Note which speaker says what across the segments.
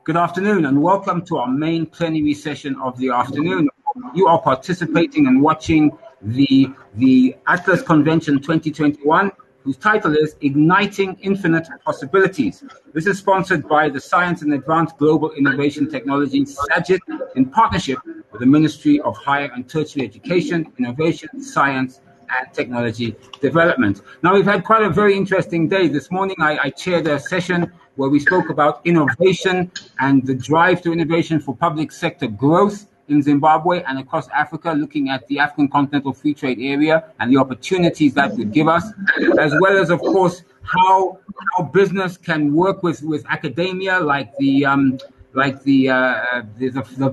Speaker 1: Good afternoon and welcome to our main plenary session of the afternoon. You are participating and watching the Atlas Convention 2021, whose title is Igniting Infinite Possibilities. This is sponsored by the Science and Advanced Global Innovation Technology, SAGIT, in partnership with the Ministry of Higher and Tertiary Education, Innovation, Science and Technology Development. Now, we've had quite a very interesting day. This morning, I chaired a session where we spoke about innovation and the drive to innovation for public sector growth in Zimbabwe and across Africa, looking at the African Continental Free Trade Area and the opportunities that would give us, as well as, of course, how business can work with academia, like the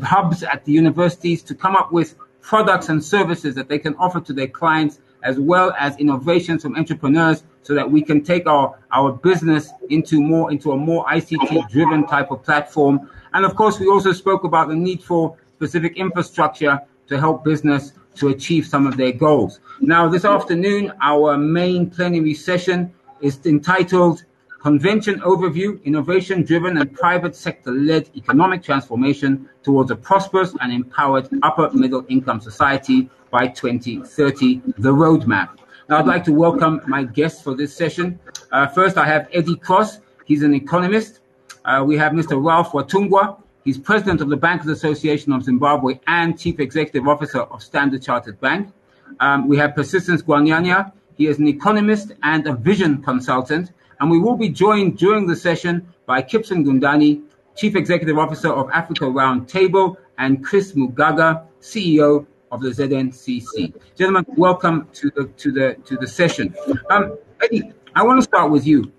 Speaker 1: hubs at the universities, to come up with products and services that they can offer to their clients, as well as innovations from entrepreneurs, so that we can take our business into a more ICT-driven type of platform. And of course, we also spoke about the need for specific infrastructure to help business to achieve some of their goals. Now, this afternoon, our main plenary session is entitled Convention Overview, Innovation-Driven and Private Sector-Led Economic Transformation Towards a Prosperous and Empowered Upper Middle Income Society by 2030, the Roadmap. Now, I'd like to welcome my guests for this session. First, I have Eddie Cross. He's an economist. We have Mr. Ralph Watungwa. He's president of the Bankers Association of Zimbabwe and chief executive officer of Standard Chartered Bank. We have Persistence Gwanyanya. He is an economist and a vision consultant. And we will be joined during the session by Kipson Gundani, Chief Executive Officer of Africa Roundtable, and Chris Mugaga, CEO of the ZNCC. Gentlemen, welcome to the session. Eddie, I want to start with you.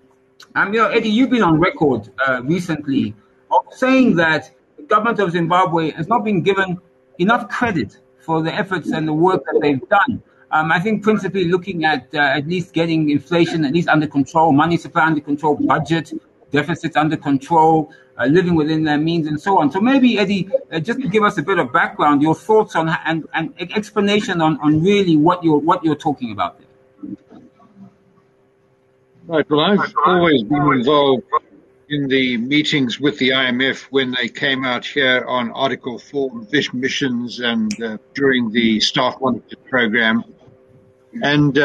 Speaker 1: Eddie, you've been on record recently of saying that the government of Zimbabwe has not been given enough credit for the efforts and the work that they've done. I think principally looking at least getting inflation at least under control, money supply under control, budget deficits under control, living within their means, and so on. So maybe, Eddie, just to give us a bit of background, your thoughts on and explanation on really what you're talking about there.
Speaker 2: Right. Well, I've always been involved in the meetings with the IMF when they came out here on Article 4 missions and during the staff monitor program. And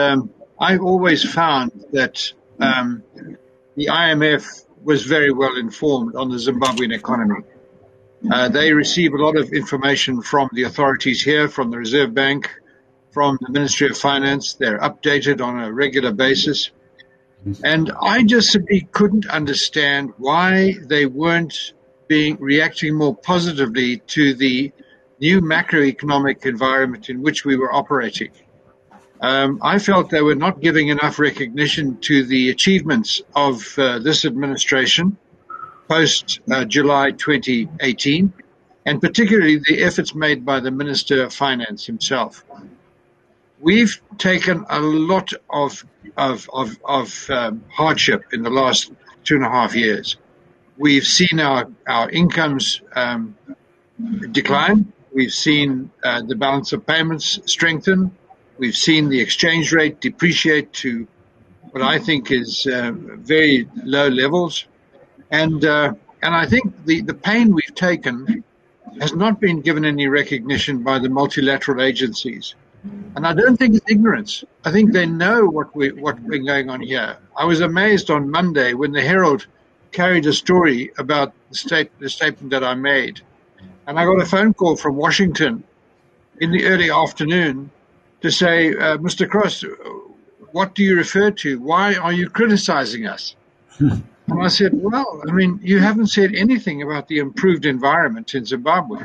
Speaker 2: I've always found that the IMF was very well informed on the Zimbabwean economy. They receive a lot of information from the authorities here, from the Reserve Bank, from the Ministry of Finance. They're updated on a regular basis. And I just simply couldn't understand why they weren't reacting more positively to the new macroeconomic environment in which we were operating. I felt they were not giving enough recognition to the achievements of this administration post July 2018, and particularly the efforts made by the Minister of Finance himself. We've taken a lot of hardship in the last 2.5 years. We've seen our incomes decline. We've seen the balance of payments strengthen. We've seen the exchange rate depreciate to what I think is very low levels. And I think the pain we've taken has not been given any recognition by the multilateral agencies. And I don't think it's ignorance. I think they know what's been going on here. I was amazed on Monday when the Herald carried a story about the statement that I made. And I got a phone call from Washington in the early afternoon to say, Mr. Cross, what do you refer to? Why are you criticizing us? And I said, well, I mean, you haven't said anything about the improved environment in Zimbabwe.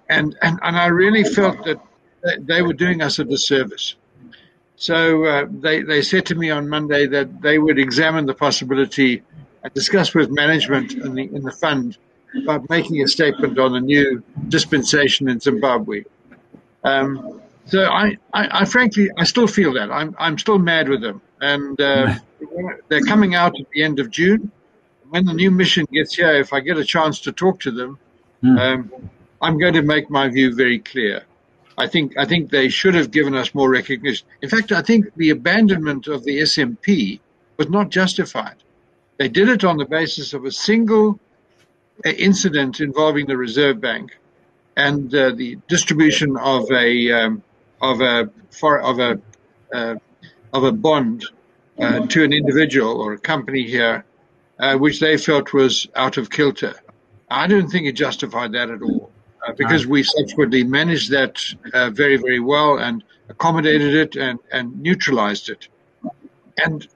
Speaker 2: And I really felt that they were doing us a disservice. So they said to me on Monday that they would examine the possibility and discuss with management in the fund about making a statement on a new dispensation in Zimbabwe. So I frankly, I still feel that. I'm still mad with them. And they're coming out at the end of June. When the new mission gets here, if I get a chance to talk to them, I'm going to make my view very clear. I think they should have given us more recognition. In fact, I think the abandonment of the SMP was not justified. They did it on the basis of a single incident involving the Reserve Bank and the distribution of a bond to an individual or a company here, which they felt was out of kilter. I don't think it justified that at all, because we subsequently managed that very, very well and accommodated it and neutralized it. And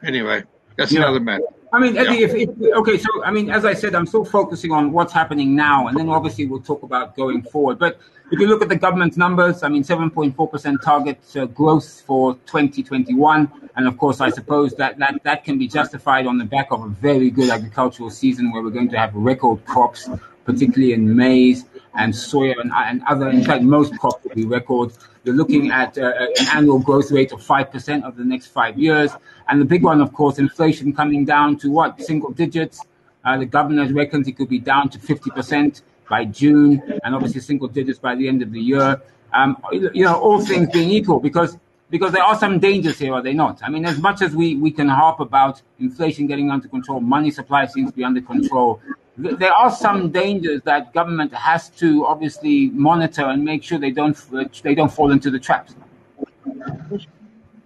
Speaker 2: anyway, that's another matter.
Speaker 1: I mean, Eddie, okay, so, I mean, as I said, I'm still focusing on what's happening now, and then obviously we'll talk about going forward. But if you look at the government's numbers, I mean, 7.4% target growth for 2021. And of course, I suppose that can be justified on the back of a very good agricultural season where we're going to have record crops, particularly in maize and soya and other, in fact, most crops will be record. You're looking at an annual growth rate of 5% over the next 5 years. And the big one, of course, inflation coming down to what? Single digits. The governor reckons it could be down to 50% by June, and obviously single digits by the end of the year. All things being equal, because there are some dangers here, are they not? I mean, as much as we can harp about inflation getting under control, money supply seems to be under control. There are some dangers that government has to obviously monitor and make sure they don't fall into the traps.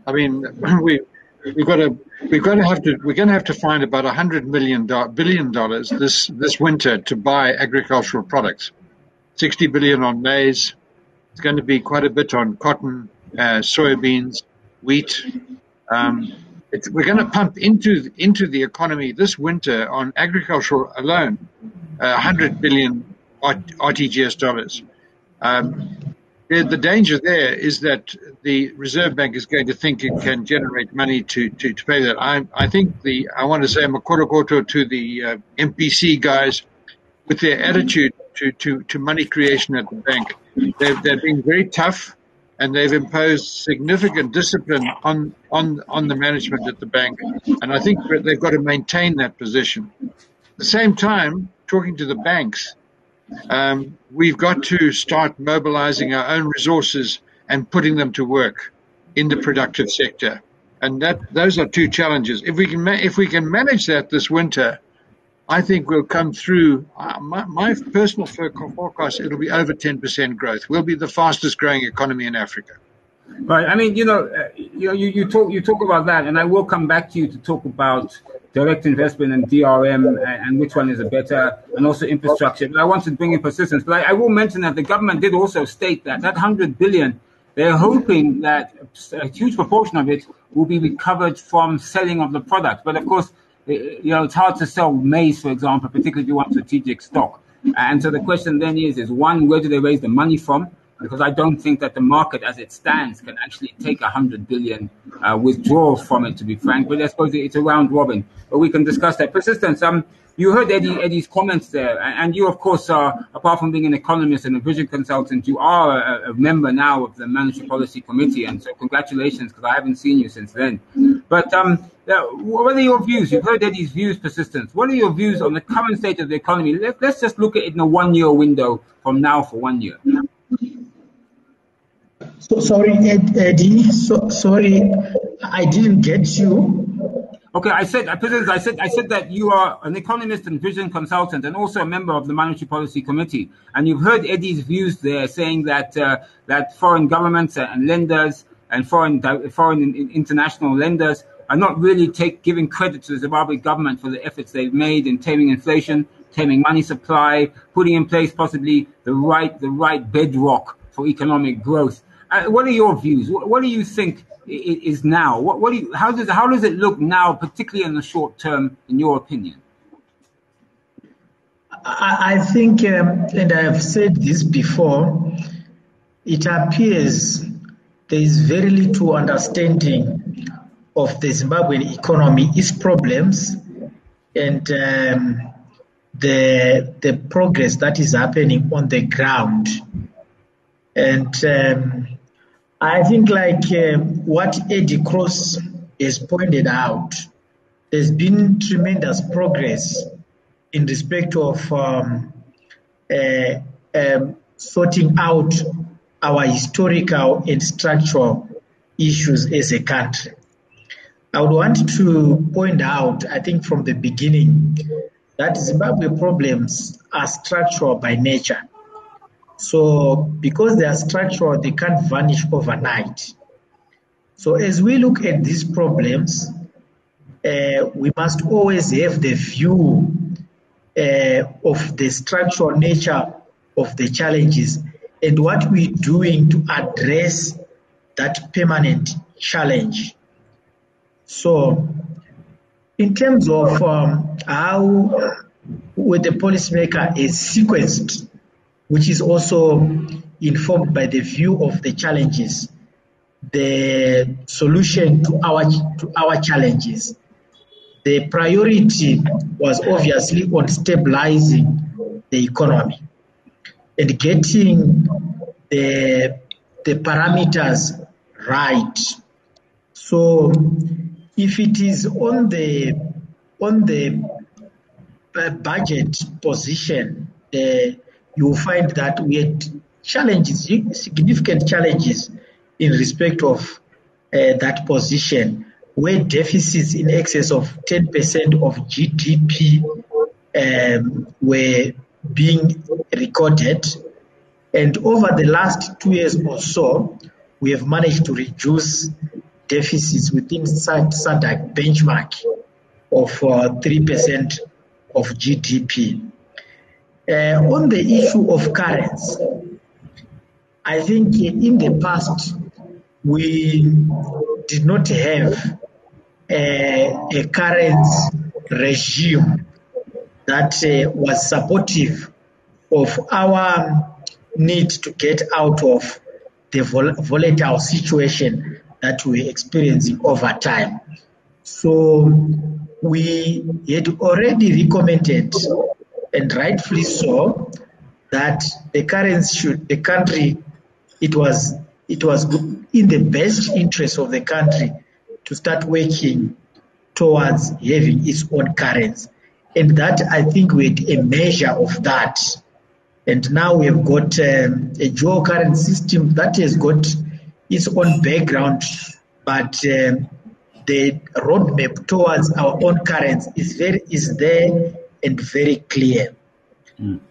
Speaker 2: I mean, we're going to have to find about $100 billion this winter to buy agricultural products. 60 billion on maize. It's going to be quite a bit on cotton, soybeans, wheat. We're going to pump into the economy this winter on agriculture alone, 100 billion RTGS dollars. The danger there is that the Reserve Bank is going to think it can generate money to pay that. I think I want to say Makorokoto to the MPC guys with their attitude to money creation at the bank. They've been very tough, and they've imposed significant discipline on the management at the bank. And I think they've got to maintain that position. At the same time, talking to the banks, we've got to start mobilizing our own resources and putting them to work in the productive sector. And those are two challenges. If we can manage that this winter, I think we'll come through. My personal forecast, it'll be over 10% growth. We'll be the fastest growing economy in Africa.
Speaker 1: Right. I mean, you talk about that, and I will come back to you to talk about direct investment and DRM and which one is better, and also infrastructure. But I want to bring in persistence. But I will mention that the government did also state that 100 billion, they're hoping that a huge proportion of it will be recovered from selling of the product. But of course, it's hard to sell maize, for example, particularly if you want strategic stock. And so the question then is one, where do they raise the money from? Because I don't think that the market as it stands can actually take 100 billion withdrawals from it, to be frank. But I suppose it's a round robin. But we can discuss that. Persistence, you heard Eddie's comments there. And you, of course, are, apart from being an economist and a vision consultant, you are a member now of the Monetary Policy Committee. And so congratulations, because I haven't seen you since then. But what are your views? You've heard Eddie's views, Persistence. What are your views on the current state of the economy? Let's just look at it in a 1-year window from now for 1 year.
Speaker 3: So sorry, Eddie. Sorry, I didn't get you.
Speaker 1: Okay, I said that you are an economist and vision consultant, and also a member of the Monetary Policy Committee. And you've heard Eddie's views there, saying that that foreign governments and lenders and foreign international lenders are not really giving credit to the Zimbabwe government for the efforts they've made in taming inflation, taming money supply, putting in place possibly the right bedrock for economic growth. What are your views? What do you think is now? How does it look now, particularly in the short term, in your opinion?
Speaker 3: I think, and I have said this before, it appears there is very little understanding of the Zimbabwean economy, its problems, and the progress that is happening on the ground. And I think, like what Eddie Cross has pointed out, there's been tremendous progress in respect of sorting out our historical and structural issues as a country. I would want to point out, I think from the beginning, that Zimbabwe problems are structural by nature. So because they are structural, they can't vanish overnight. So as we look at these problems, we must always have the view of the structural nature of the challenges and what we're doing to address that permanent challenge. So in terms of how the policymaker is sequenced, which is also informed by the view of the challenges, the solution to our challenges. The priority was obviously on stabilizing the economy and getting the parameters right. So if it is on the budget position, you will find that we had challenges, significant challenges in respect of that position, where deficits in excess of 10% of GDP were being recorded. And over the last 2 years or so, we have managed to reduce deficits within SADC benchmark of 3% of GDP. On the issue of currency, I think in the past, we did not have a currency regime that was supportive of our need to get out of the volatile situation that we're experiencing over time. So we had already recommended, and rightfully so, that the country, it was in the best interest of the country to start working towards having its own currency. And that, I think, we had a measure of that. And now we have got a dual currency system that has got its own background, but the roadmap towards our own currency is there and very clear.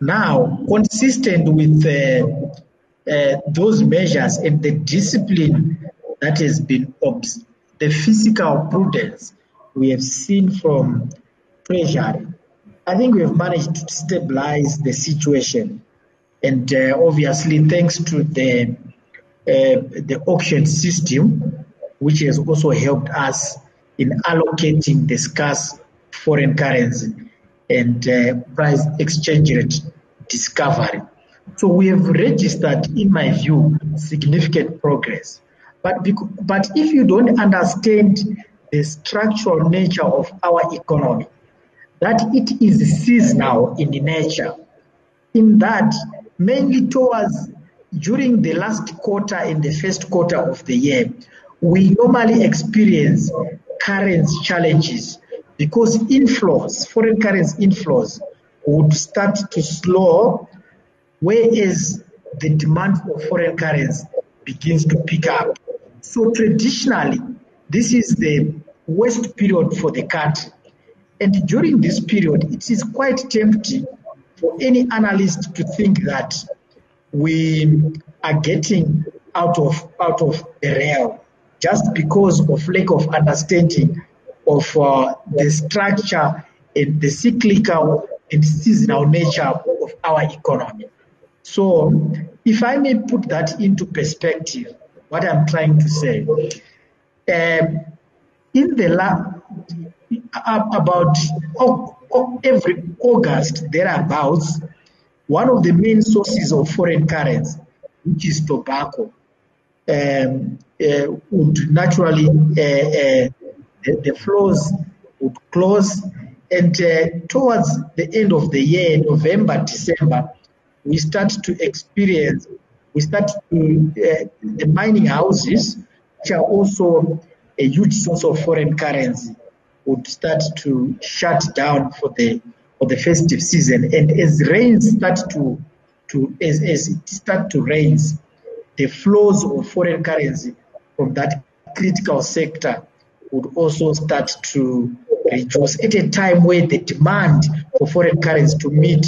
Speaker 3: Now, consistent with those measures and the discipline that has been the fiscal prudence we have seen from Treasury, I think we have managed to stabilize the situation. And obviously, thanks to the auction system, which has also helped us in allocating the scarce foreign currency and price exchange rate discovery. So we have registered, in my view, significant progress. But if you don't understand the structural nature of our economy, that it is seasonal in nature, in that mainly during the last quarter and the first quarter of the year, we normally experience currency challenges because foreign currency inflows would start to slow, whereas the demand for foreign currency begins to pick up. So traditionally, this is the worst period for the country. And during this period, it is quite tempting for any analyst to think that we are getting out of the realm just because of lack of understanding of the structure and the cyclical and seasonal nature of our economy. So if I may put that into perspective, what I'm trying to say, in the about every August, thereabouts, one of the main sources of foreign currency, which is tobacco, would naturally, the flows would close, and towards the end of the year, November, December, the mining houses, which are also a huge source of foreign currency, would start to shut down for the festive season. And as rains start as it start to rain, the flows of foreign currency from that critical sector would also start to reduce at a time where the demand for foreign currency to meet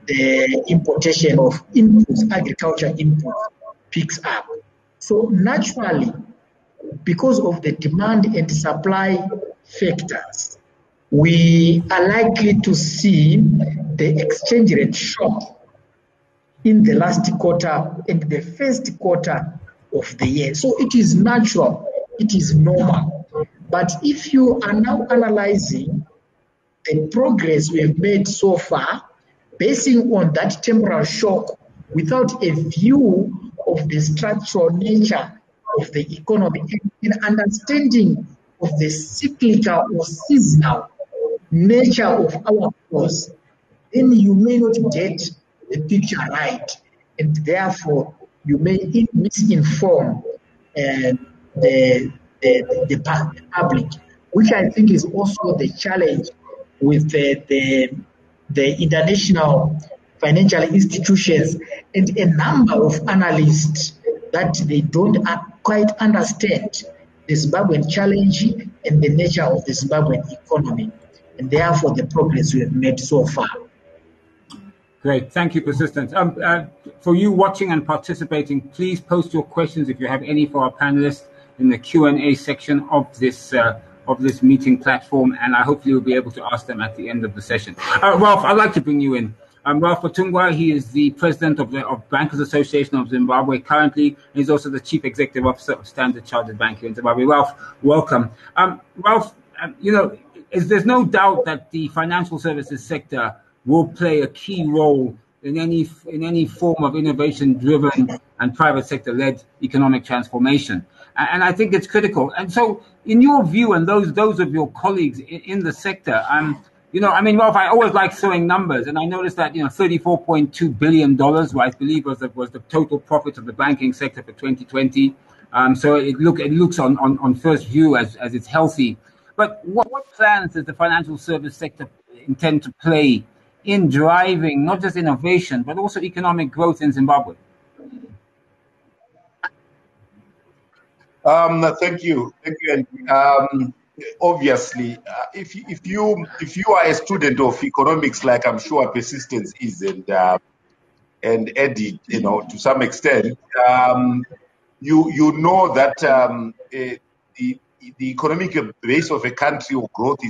Speaker 3: the importation of inputs, agriculture inputs, picks up. So naturally, because of the demand and supply factors, we are likely to see the exchange rate shock in the last quarter and the first quarter of the year. So it is natural, it is normal. But if you are now analyzing the progress we have made so far, basing on that temporal shock without a view of the structural nature of the economy and understanding of the cyclical or seasonal nature of our course, then you may not get the picture right, and therefore you may misinform the public, which I think is also the challenge with the international financial institutions and a number of analysts that they don't quite understand the Zimbabwean challenge and the nature of the Zimbabwean economy, and therefore the progress we have made so far.
Speaker 1: Great, thank you, Persistence. For you watching and participating, please post your questions if you have any for our panelists in the Q&A section of this meeting platform, and I hopefully will be able to ask them at the end of the session. Ralph, I'd like to bring you in. Ralph Watungwa, he is the president of Bankers Association of Zimbabwe currently, and he's also the chief executive officer of Standard Chartered Bank here in Zimbabwe. Ralph, welcome. Ralph, there's no doubt that the financial services sector will play a key role in any form of innovation-driven and private sector-led economic transformation. And I think it's critical. And so, in your view, and those of your colleagues in the sector, Ralph, I always like throwing numbers, and I noticed that $34.2 billion, I believe, was the total profit of the banking sector for 2020. So it looks on first view as it's healthy. But what plans does the financial service sector intend to play in driving not just innovation but also economic growth in Zimbabwe?
Speaker 4: Thank you, Andy. Obviously, if you are a student of economics, like I'm sure Persistence is, and Eddie, to some extent, you know that the economic base of a country or growth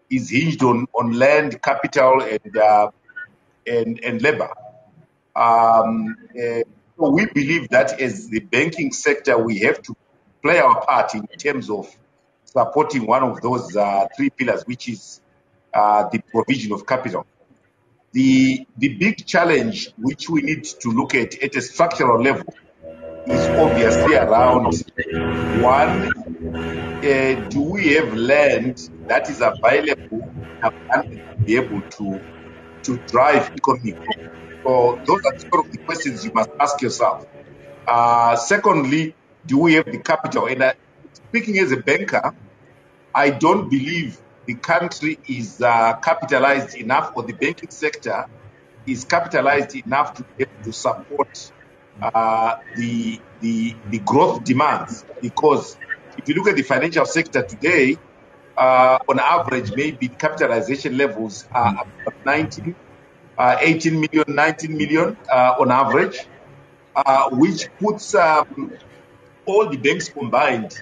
Speaker 4: is hinged on land, capital, and labor. So we believe that as the banking sector, we have to play our part in terms of supporting one of those three pillars, which is the provision of capital. The big challenge which we need to look at a structural level is obviously around, one, do we have land that is available and be able to drive economic growth? So those are sort of the questions you must ask yourself. Secondly, do we have the capital? And speaking as a banker, I don't believe the country is capitalized enough, or the banking sector is capitalized enough to be able to support the growth demands. Because if you look at the financial sector today, on average, maybe capitalization levels are about 18 million, 19 million on average, which puts all the banks combined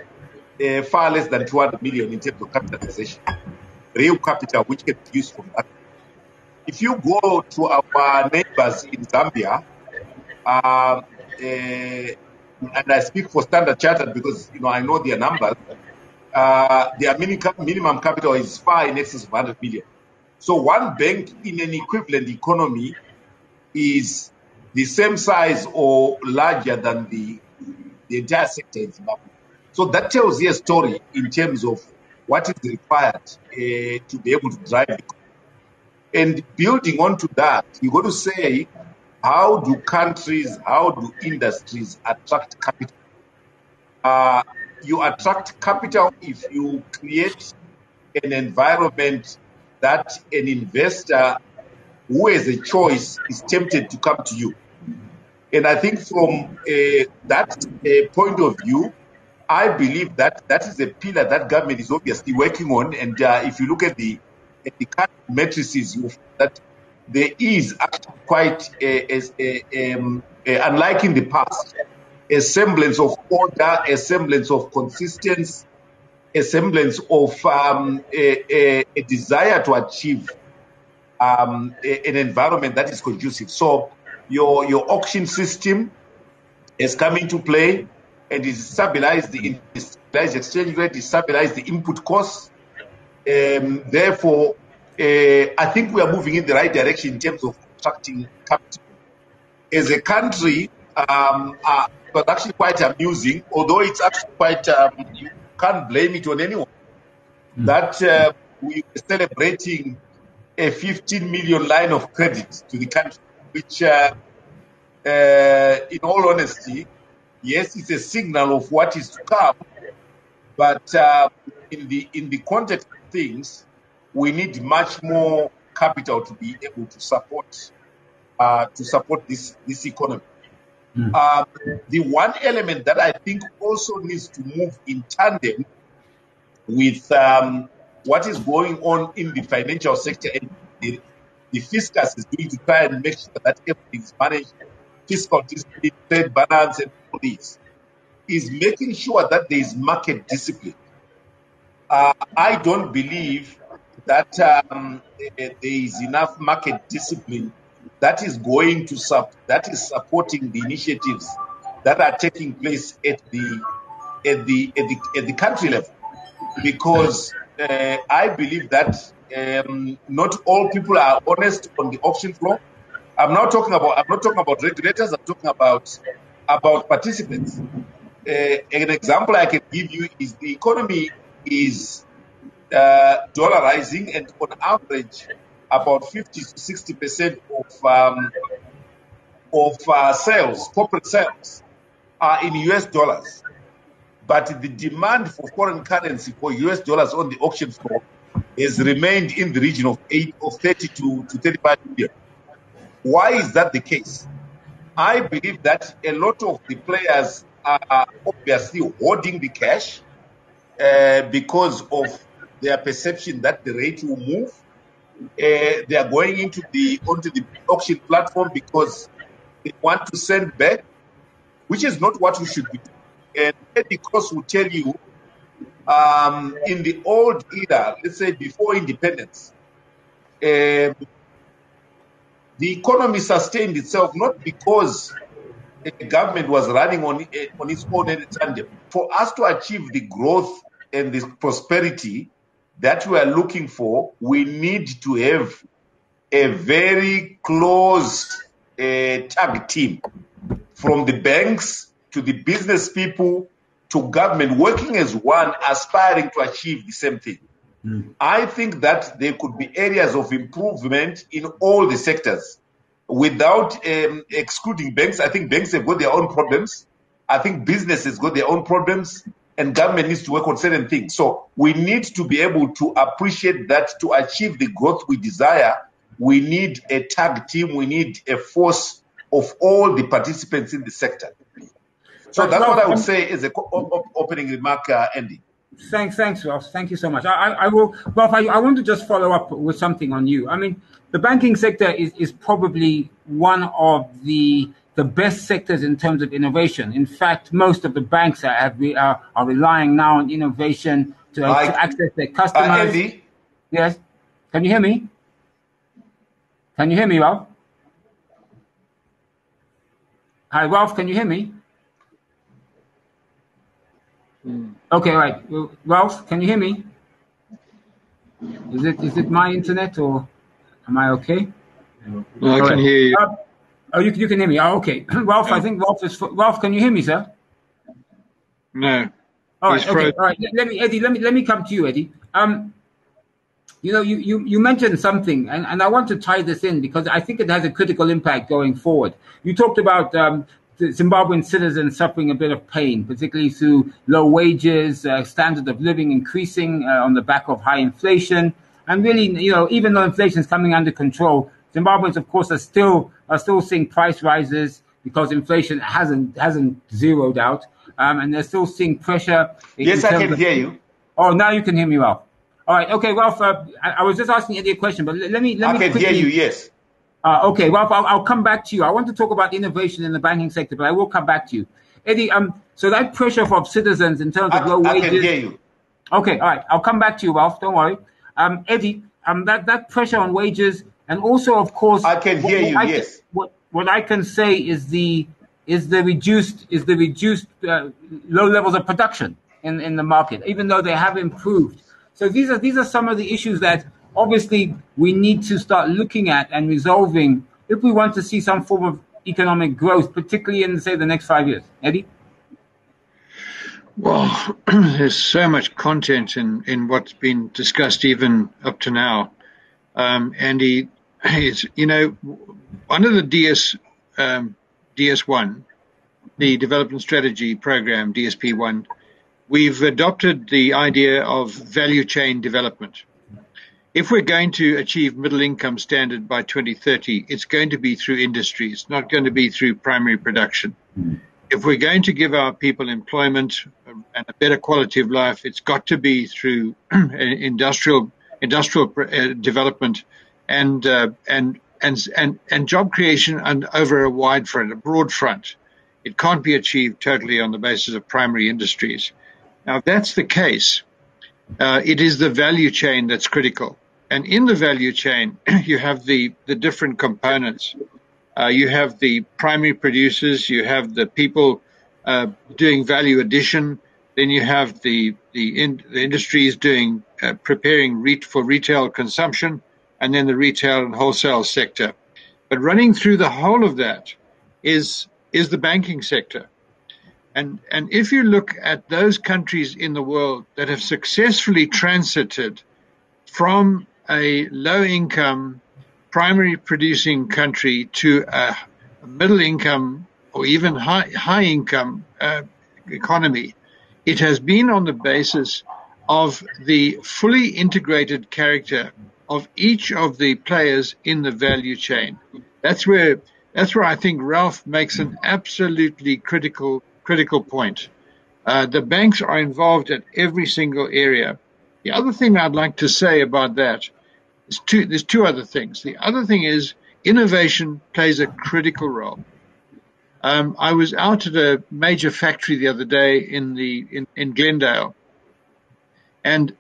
Speaker 4: far less than 200 million in terms of capitalization, real capital, which can be used for that. If you go to our neighbors in Zambia, and I speak for Standard Chartered because I know their numbers, their minimum capital is far in excess of 100 million. So one bank in an equivalent economy is the same size or larger than the entire sector in Zimbabwe. So that tells you a story in terms of what is required to be able to drive the economy. And building onto that, you're going to say, how do countries, how do industries attract capital? You attract capital if you create an environment that an investor who has a choice is tempted to come to you. And I think from that point of view, I believe that is a pillar that government is obviously working on. And if you look at the the current matrices, you find that there is actually quite, unlike in the past, a semblance of order, a semblance of consistency, a semblance of a desire to achieve an environment that is conducive. So your auction system has come into play, and it stabilized the exchange rate, it stabilized the input costs. Therefore, I think we are moving in the right direction in terms of attracting capital. As a country, it was actually quite amusing, although it's actually quite, you can't blame it on anyone, that we were celebrating a 15 million line of credit to the country, which, in all honesty, yes, it's a signal of what is to come, but in the context of things, we need much more capital to be able to support this economy. The one element that I think also needs to move in tandem with what is going on in the financial sector, and the fiscus is going to try and make sure that everything is managed, fiscal discipline, trade balance, and all this, is making sure that there is market discipline. I don't believe that there is enough market discipline that is going to supporting the initiatives that are taking place at the country level, because I believe that not all people are honest on the auction floor. I'm not talking about regulators. I'm talking about participants. An example I can give you is the economy is dollarizing, and on average, about 50 to 60% of sales, corporate sales, are in US dollars. But the demand for foreign currency for US dollars on the auction floor has remained in the region of 30 to 35 million. Why is that the case? I believe that a lot of the players are obviously hoarding the cash because of their perception that the rate will move. They are going onto the auction platform because they want to send back, which is not what we should be doing. And Eddie Cross will tell you, in the old era, let's say before independence, the economy sustained itself not because the government was running on its own at the time. For us to achieve the growth and the prosperity that we are looking for, we need to have a very close tag team, from the banks to the business people to government, working as one, aspiring to achieve the same thing. I think that there could be areas of improvement in all the sectors without excluding banks. I think banks have got their own problems. I think businesses got their own problems, and government needs to work on certain things. So we need to be able to appreciate that to achieve the growth we desire, we need a tag team, we need a force of all the participants in the sector. So that's what I would say is an opening remark, Andy.
Speaker 1: Thanks, Ralph. Thank you so much. I will, Ralph, I want to just follow up with something on you. I mean, the banking sector is probably one of the best sectors in terms of innovation. In fact, most of the banks are relying now on innovation to access their customers.
Speaker 4: Andy?
Speaker 1: Yes. Can you hear me? Can you hear me, Ralph? Hi, Ralph, can you hear me? Okay, right. Ralph, can you hear me? Is it my internet, or am I okay?
Speaker 2: No, I can hear you.
Speaker 1: You can hear me. Oh, okay. Ralph, I think Ralph, can you hear me, sir?
Speaker 2: No.
Speaker 1: All right, okay. All right. Let me come to you, Eddie. You mentioned something, and I want to tie this in because I think it has a critical impact going forward. You talked about the Zimbabwean citizens suffering a bit of pain, particularly through low wages, standard of living increasing on the back of high inflation, and really, even though inflation is coming under control, Zimbabweans, of course, are still seeing price rises because inflation hasn't zeroed out, and they're still seeing pressure.
Speaker 4: Yes, I can hear you.
Speaker 1: Oh, now you can hear me well. All right. Okay, Ralph. I was just asking Eddie a question, but let me.
Speaker 4: I can
Speaker 1: quickly,
Speaker 4: hear you. Yes.
Speaker 1: Okay, Ralph. I'll come back to you. I want to talk about innovation in the banking sector, but I will come back to you, Eddie. So that pressure from citizens in terms of low wages.
Speaker 4: I can hear you.
Speaker 1: Okay. All right. I'll come back to you, Ralph. Don't worry. Eddie. That pressure on wages, and also, of course,
Speaker 4: I can hear you. Yes.
Speaker 1: What I can say is the reduced low levels of production in the market, even though they have improved. So these are some of the issues that obviously we need to start looking at and resolving if we want to see some form of economic growth, particularly in, say, the next 5 years. Eddie?
Speaker 2: Well, there's so much content in what's been discussed even up to now. Andy, it's, under the DS1, the Development Strategy Program, DSP1, we've adopted the idea of value chain development. If we're going to achieve middle income standard by 2030, it's going to be through industry. It's not going to be through primary production. If we're going to give our people employment and a better quality of life, it's got to be through industrial development and job creation and over a broad front. It can't be achieved totally on the basis of primary industries. Now, if that's the case, it is the value chain that's critical. And in the value chain, you have the different components. You have the primary producers, you have the people doing value addition, then you have the industries doing preparing for retail consumption, and then the retail and wholesale sector. But running through the whole of that is the banking sector. And if you look at those countries in the world that have successfully transited from a low income primary producing country to a middle income or even high income economy, it has been on the basis of the fully integrated character of each of the players in the value chain. That's where I think Ralph makes an absolutely critical point. The banks are involved at every single area. The other thing I'd like to say about that is there's two other things. The other thing is innovation plays a critical role. I was out at a major factory the other day in Glendale, and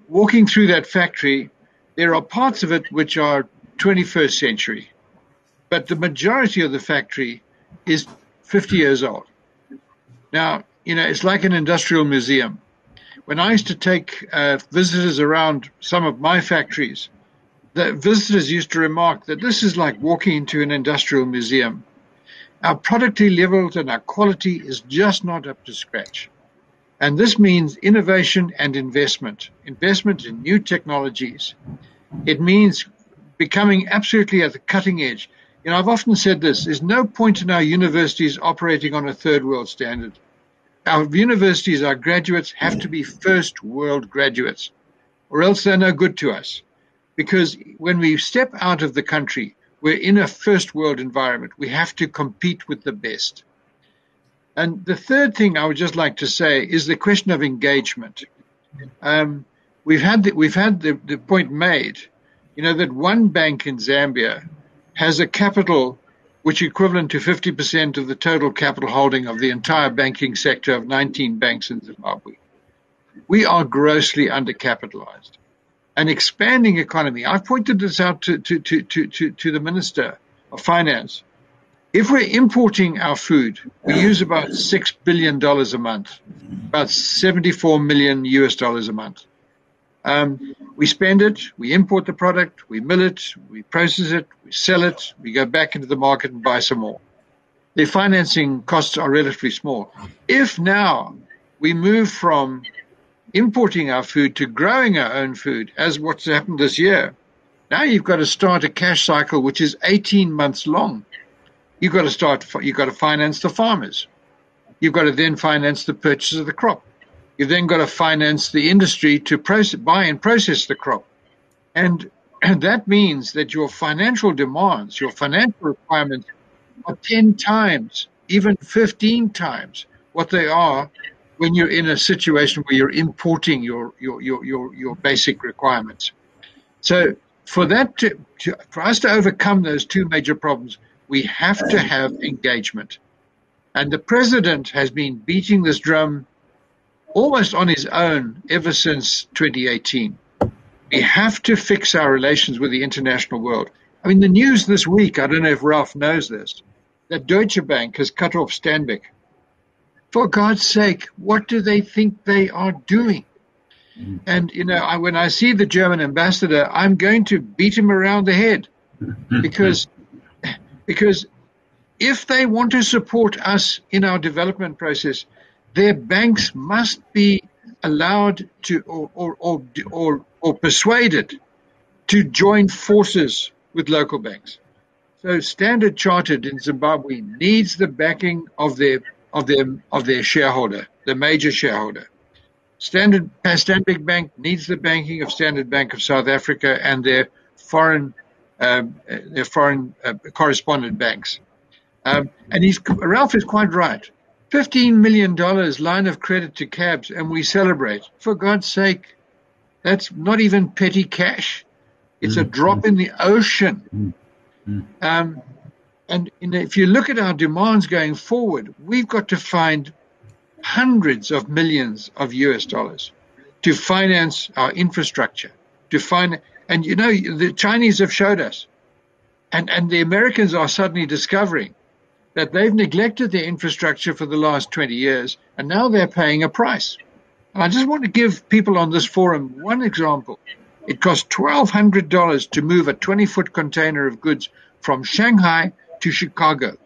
Speaker 2: walking through that factory, there are parts of it which are 21st century, but the majority of the factory is 50 years old. Now, it's like an industrial museum. When I used to take visitors around some of my factories, the visitors used to remark that this is like walking into an industrial museum. Our productivity levels and our quality is just not up to scratch. And this means innovation and investment in new technologies. It means becoming absolutely at the cutting edge. I've often said this, there's no point in our universities operating on a third world standard. Our universities, our graduates have to be first world graduates, or else they're no good to us. Because when we step out of the country, we're in a first world environment. We have to compete with the best. And the third thing I would just like to say is the question of engagement. We've had the point made, that one bank in Zambia has a capital which is equivalent to 50% of the total capital holding of the entire banking sector of 19 banks in Zimbabwe. We are grossly undercapitalized. An expanding economy. I've pointed this out to the Minister of Finance. If we're importing our food, we use about $6 billion a month, about $74 million a month. We spend it, we import the product, we mill it, we process it, we sell it, we go back into the market and buy some more. The financing costs are relatively small. If now we move from importing our food to growing our own food, as what's happened this year, now you've got to start a cash cycle which is 18 months long. You've got to finance the farmers. You've got to then finance the purchase of the crop. You've then got to finance the industry to buy and process the crop. And that means that your financial demands, your financial requirements are 10 times, even 15 times what they are when you're in a situation where you're importing your basic requirements. So for us to overcome those two major problems, we have to have engagement. And the president has been beating this drum almost on his own ever since 2018. We have to fix our relations with the international world. I mean, the news this week, I don't know if Ralph knows this, that Deutsche Bank has cut off Stanbic. For God's sake, what do they think they are doing? And, when I see the German ambassador, I'm going to beat him around the head because if they want to support us in our development process, their banks must be allowed to or persuaded to join forces with local banks. So Standard Chartered in Zimbabwe needs the backing of their shareholder, the major shareholder. Stanbic Bank needs the banking of Standard Bank of South Africa and their foreign correspondent banks. And Ralph is quite right. $15 million line of credit to cabs, and we celebrate. For God's sake, that's not even petty cash. It's a drop in the ocean. And if you look at our demands going forward, we've got to find hundreds of millions of US dollars to finance our infrastructure. And the Chinese have showed us, and the Americans are suddenly discovering that they've neglected their infrastructure for the last 20 years, and now they're paying a price. And I just want to give people on this forum one example. It costs $1,200 to move a 20-foot container of goods from Shanghai to Chicago.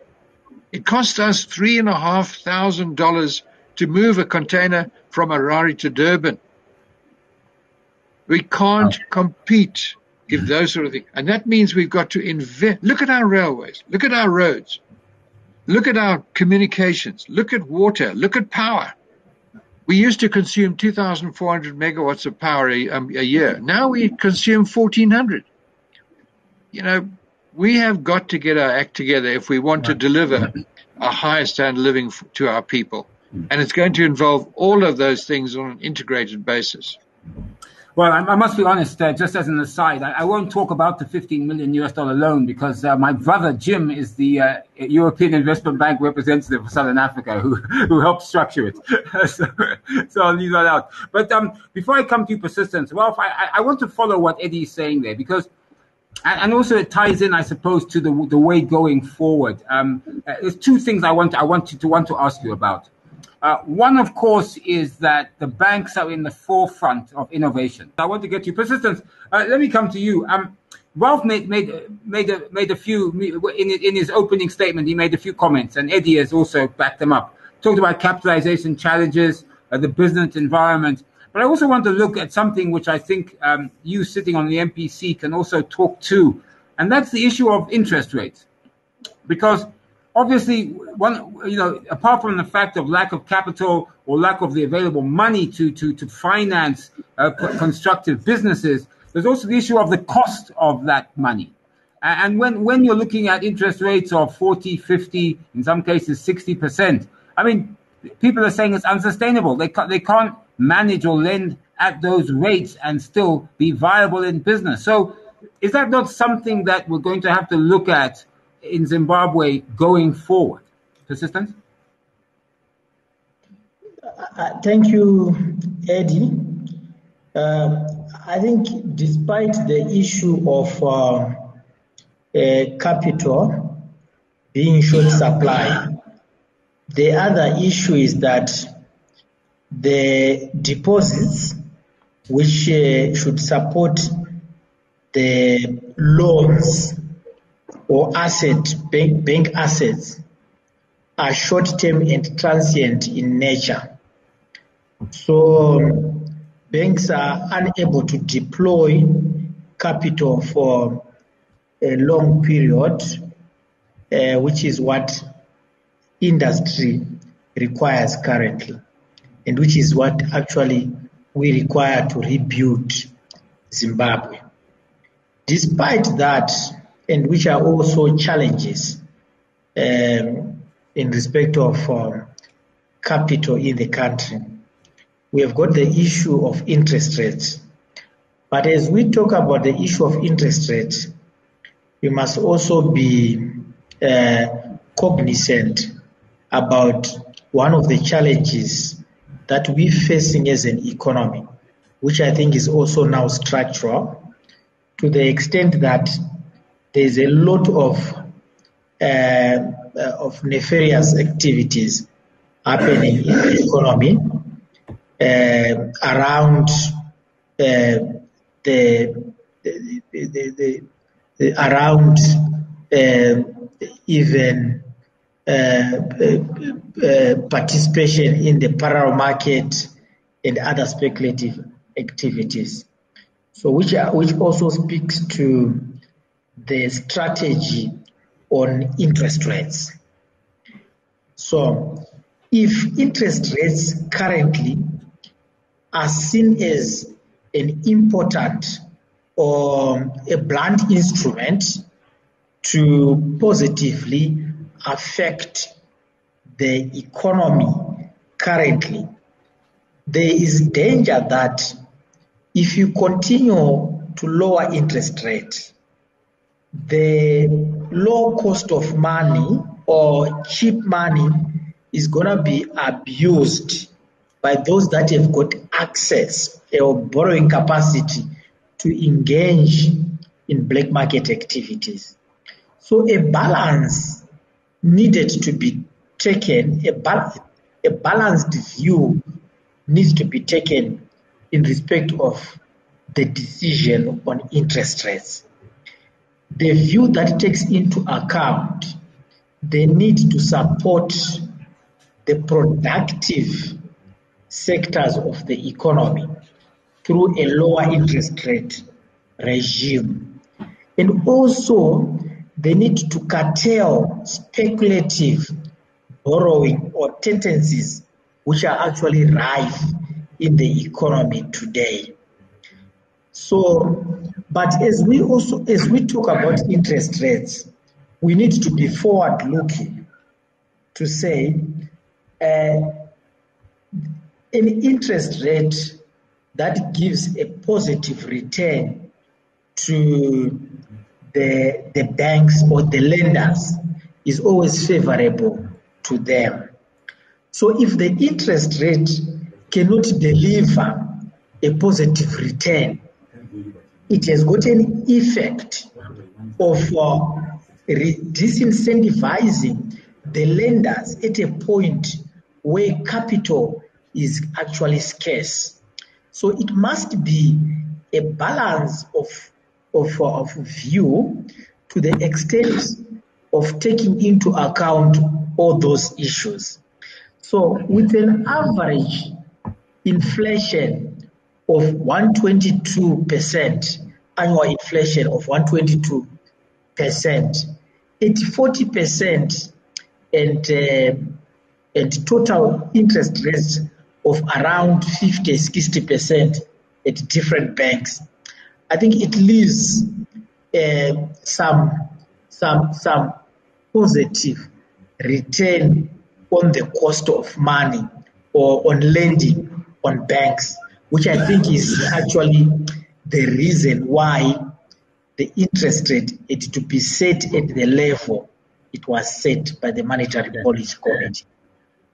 Speaker 2: It costs us $3,500 to move a container from Harare to Durban. We can't compete if those sort of things. And that means we've got to invest. Look at our railways. Look at our roads. Look at our communications. Look at water. Look at power. We used to consume 2,400 megawatts of power a year. Now we consume 1,400. We have got to get our act together if we want to deliver a higher standard of living to our people. And it's going to involve all of those things on an integrated basis.
Speaker 1: Well, I must be honest, just as an aside, I won't talk about the $15 million US loan because my brother Jim is the European Investment Bank representative for Southern Africa who helped structure it. so I'll leave that out. But before I come to persistence, Ralph, I want to follow what Eddie is saying there because, and also it ties in, I suppose, to the way going forward. There's two things I want to ask you about. One, of course, is that the banks are in the forefront of innovation. I want to get to persistence. Let me come to you. Ralph made a few in his opening statement. He made a few comments, and Eddie has also backed them up. Talked about capitalization challenges, the business environment. But I also want to look at something which I think you sitting on the MPC can also talk to, and that's the issue of interest rates, because obviously, apart from the fact of lack of capital or lack of the available money to finance constructive businesses, there's also the issue of the cost of that money. And when you're looking at interest rates of 40, 50, in some cases 60%, I mean, people are saying it's unsustainable. They can't manage or lend at those rates and still be viable in business. So is that not something that we're going to have to look at in Zimbabwe going forward? Persistence?
Speaker 3: Thank you, Eddie. I think despite the issue of capital being short supply, the other issue is that the deposits which should support the loans or bank assets are short-term and transient in nature. So banks are unable to deploy capital for a long period, which is what industry requires currently, and which is what actually we require to rebuild Zimbabwe. Despite that, and which are also challenges in respect of capital in the country, we have got the issue of interest rates. But as we talk about the issue of interest rates, we must also be cognizant about one of the challenges that we're facing as an economy, which I think is also now structural, to the extent that there's a lot of nefarious activities happening in the economy around even participation in the parallel market and other speculative activities. So which also speaks to the strategy on interest rates. So if interest rates currently are seen as an important or a blunt instrument to positively affect the economy currently, there is danger that if you continue to lower interest rates, the low cost of money or cheap money is going to be abused by those that have got access or borrowing capacity to engage in black market activities. So a balance needed to be taken, a balanced view needs to be taken in respect of the decision on interest rates. The view that takes into account the need to support the productive sectors of the economy through a lower interest rate regime, and also the need to curtail speculative borrowing or tendencies which are actually rife in the economy today. So, but as we talk about interest rates, we need to be forward-looking to say an interest rate that gives a positive return to the banks or the lenders is always favorable to them. So if the interest rate cannot deliver a positive return, it has got an effect of disincentivizing the lenders at a point where capital is actually scarce. So it must be a balance of view to the extent of taking into account all those issues. So with an average inflation of 122%, annual inflation of 122%, at 40% and total interest rates of around 50-60% at different banks, I think it leaves some positive return on the cost of money or on lending on banks, which I think is actually the reason why the interest rate is to be set at the level it was set by the Monetary Policy Committee.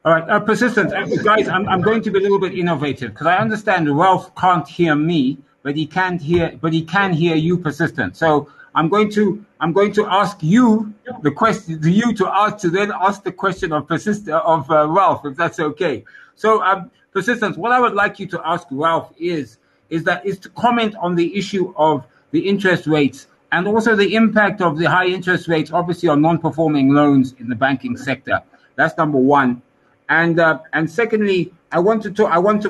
Speaker 1: All right, persistence, guys. I'm going to be a little bit innovative because I understand Ralph can't hear me, but he can hear you, persistent. So I'm going to ask you the question, to then ask the question of Ralph, if that's okay. So persistence, what I would like you to ask Ralph is to comment on the issue of the interest rates and also the impact of the high interest rates, obviously, on non-performing loans in the banking sector. That's number one. And secondly, I want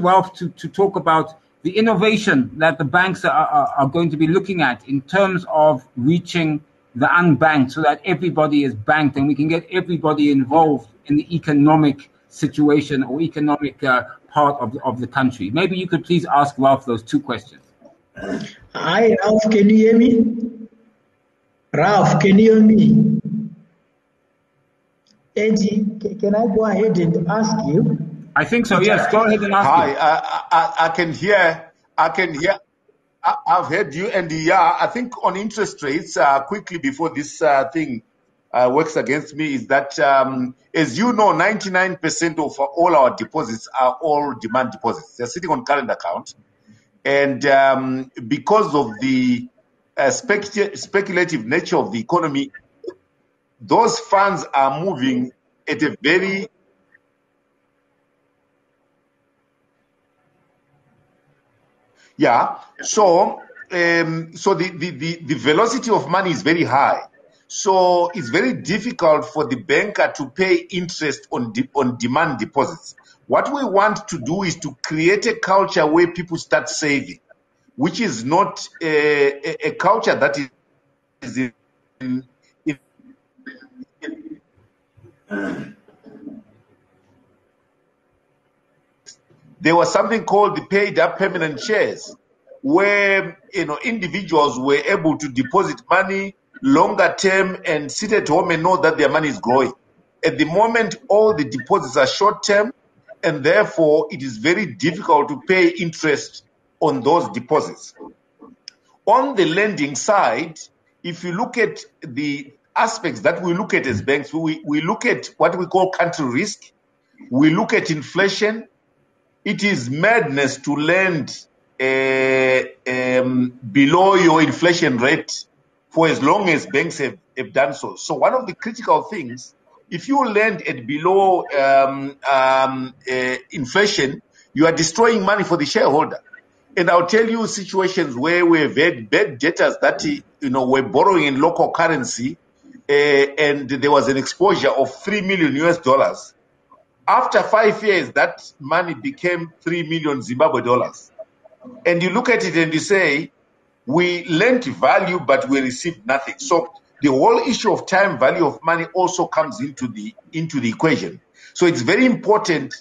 Speaker 1: Ralph to talk about the innovation that the banks are going to be looking at in terms of reaching the unbanked, so that everybody is banked and we can get everybody involved in the economic situation or economic part of the country. Maybe you could please ask Ralph those two questions.
Speaker 3: Hi, Ralph, can you hear me? Ralph, can you hear me? Eddie, can I go ahead and ask you?
Speaker 1: I think so. Yes. Go ahead and ask.
Speaker 4: Hi, I can hear. I've heard you, and I think on interest rates, quickly before this thing works against me, is that as you know, 99% of all our deposits are all demand deposits. They're sitting on current account, and because of the speculative nature of the economy, those funds are moving at a very So the velocity of money is very high. So it's very difficult for the banker to pay interest on demand deposits. What we want to do is to create a culture where people start saving, which is not a culture that is in there was something called the paid up permanent shares, where individuals were able to deposit money longer term and sit at home and know that their money is growing. At the moment, all the deposits are short term, and therefore it is very difficult to pay interest on those deposits. On the lending side, if you look at the aspects that we look at as banks, we look at what we call country risk, we look at inflation. It is madness to lend below your inflation rate for as long as banks have done so. So one of the critical things, if you lend at below inflation, you are destroying money for the shareholder. And I'll tell you situations where we've had bad debtors that were borrowing in local currency, and there was an exposure of $3 million. After 5 years, that money became 3 million Zimbabwe dollars. And you look at it and you say, we lent value, but we received nothing. So the whole issue of time value of money also comes into the equation. So it's very important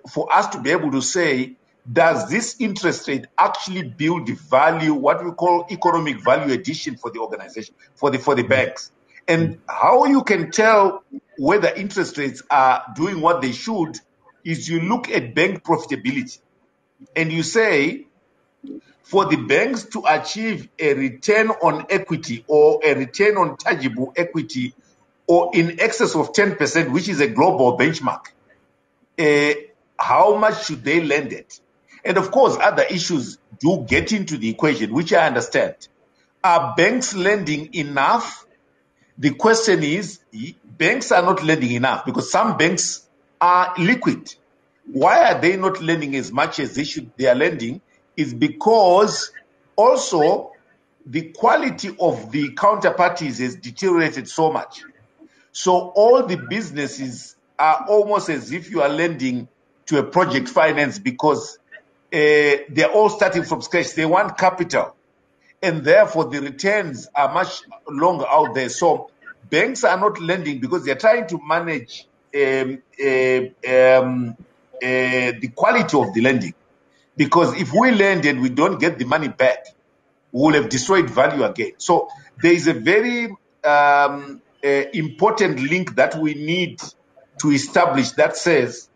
Speaker 4: for us to be able to say, does this interest rate actually build the value, what we call economic value addition for the organization, for the banks? And how you can tell whether interest rates are doing what they should is you look at bank profitability and you say, for the banks to achieve a return on equity or a return on tangible equity or in excess of 10%, which is a global benchmark, how much should they lend it? And of course, other issues do get into the equation, which I understand. Are banks lending enough? The question is, banks are not lending enough because some banks are liquid. Why are they not lending as much as they are lending? Is because also the quality of the counterparties has deteriorated so much. So all the businesses are almost as if you are lending to a project finance because they're all starting from scratch. They want capital. And therefore, the returns are much longer out there. So banks are not lending because they're trying to manage the quality of the lending. Because if we lend and we don't get the money back, we will have destroyed value again. So there is a very important link that we need to establish that says,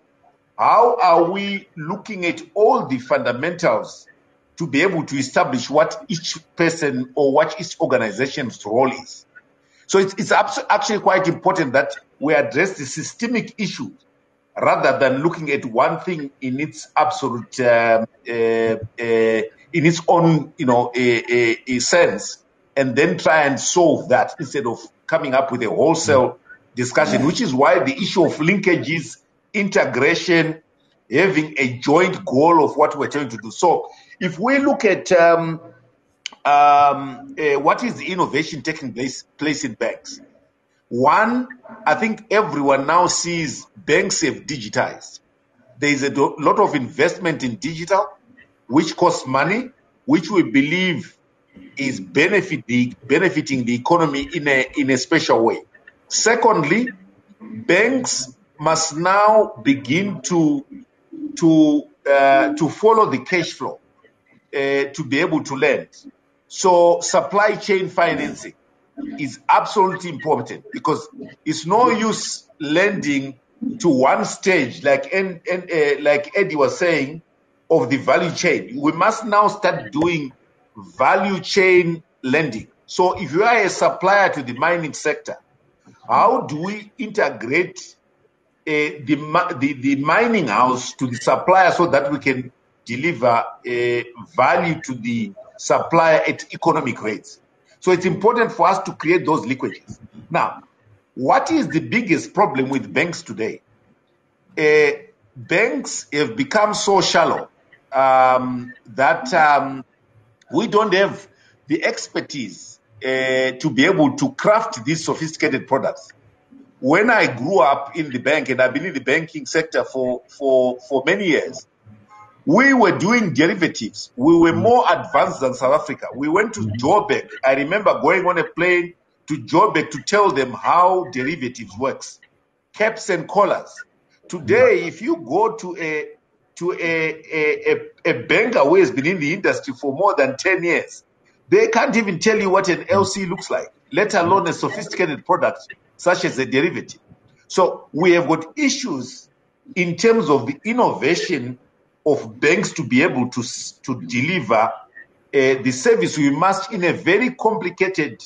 Speaker 4: how are we looking at all the fundamentals to be able to establish what each person or what each organization's role is? So it's actually quite important that we address the systemic issues rather than looking at one thing in its absolute, in its own, sense, and then try and solve that instead of coming up with a wholesale discussion, which is why the issue of linkages, integration, having a joint goal of what we're trying to do. So if we look at what is the innovation taking place in banks, one, I think everyone now sees banks have digitized. There is a lot of investment in digital, which costs money, which we believe is benefiting the economy in a special way. Secondly, banks must now begin to follow the cash flow to be able to lend. So supply chain financing is absolutely important because it's no use lending to one stage, like Eddie was saying, of the value chain. We must now start doing value chain lending. So if you are a supplier to the mining sector, how do we integrate the mining house to the supplier so that we can deliver value to the supplier at economic rates? So it's important for us to create those linkages. Now, what is the biggest problem with banks today? Banks have become so shallow that we don't have the expertise to be able to craft these sophisticated products. When I grew up in the bank, and I've been in the banking sector for many years, we were doing derivatives. We were more advanced than South Africa. We went to Joburg. I remember going on a plane to Joburg to tell them how derivatives works, caps and collars. Today, if you go to a banker who has been in the industry for more than 10 years, they can't even tell you what an LC looks like, let alone a sophisticated product such as a derivative. So we have got issues in terms of the innovation of banks to be able to deliver the service we must in a very complicated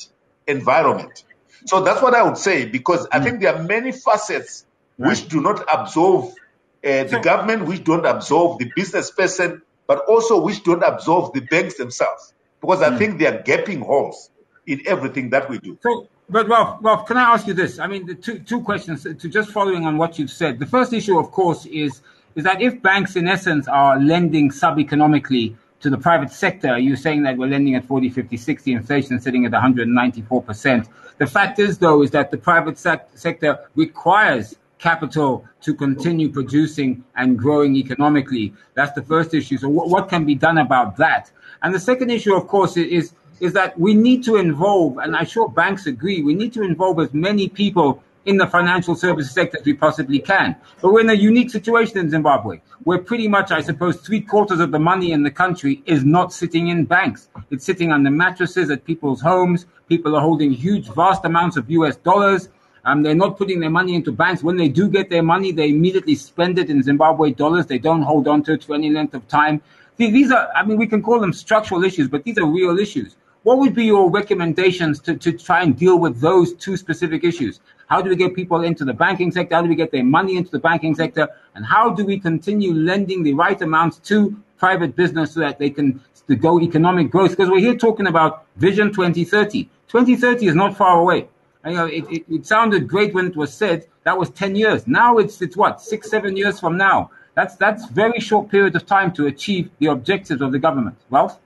Speaker 4: environment. So that's what I would say, because I think there are many facets which do not absolve the government, which don't absolve the business person, but also which don't absolve the banks themselves, because I think they are gaping holes in everything that we do.
Speaker 1: So, but Ralph, can I ask you this? I mean, the two questions to just following on what you've said. The first issue, of course, is that if banks, in essence, are lending sub-economically to the private sector, you're saying that we're lending at 40, 50, 60, inflation sitting at 194%. The fact is, though, is that the private sector requires capital to continue producing and growing economically. That's the first issue. So what can be done about that? And the second issue, of course, is that we need to involve, and I'm sure banks agree, we need to involve as many people in the financial services sector as we possibly can. But we're in a unique situation in Zimbabwe, where pretty much, I suppose, 3/4 of the money in the country is not sitting in banks. It's sitting on the mattresses at people's homes. People are holding huge, vast amounts of US dollars. They're not putting their money into banks. When they do get their money, they immediately spend it in Zimbabwe dollars. They don't hold on to it for any length of time. These are, I mean, we can call them structural issues, but these are real issues. What would be your recommendations to try and deal with those two specific issues? How do we get people into the banking sector? How do we get their money into the banking sector? And how do we continue lending the right amounts to private business so that they can go economic growth? Because we're here talking about Vision 2030. 2030 is not far away. You know, it sounded great when it was said. That was 10 years. Now it's what, 6, 7 years from now. That's very short period of time to achieve the objectives of the government. Ralph?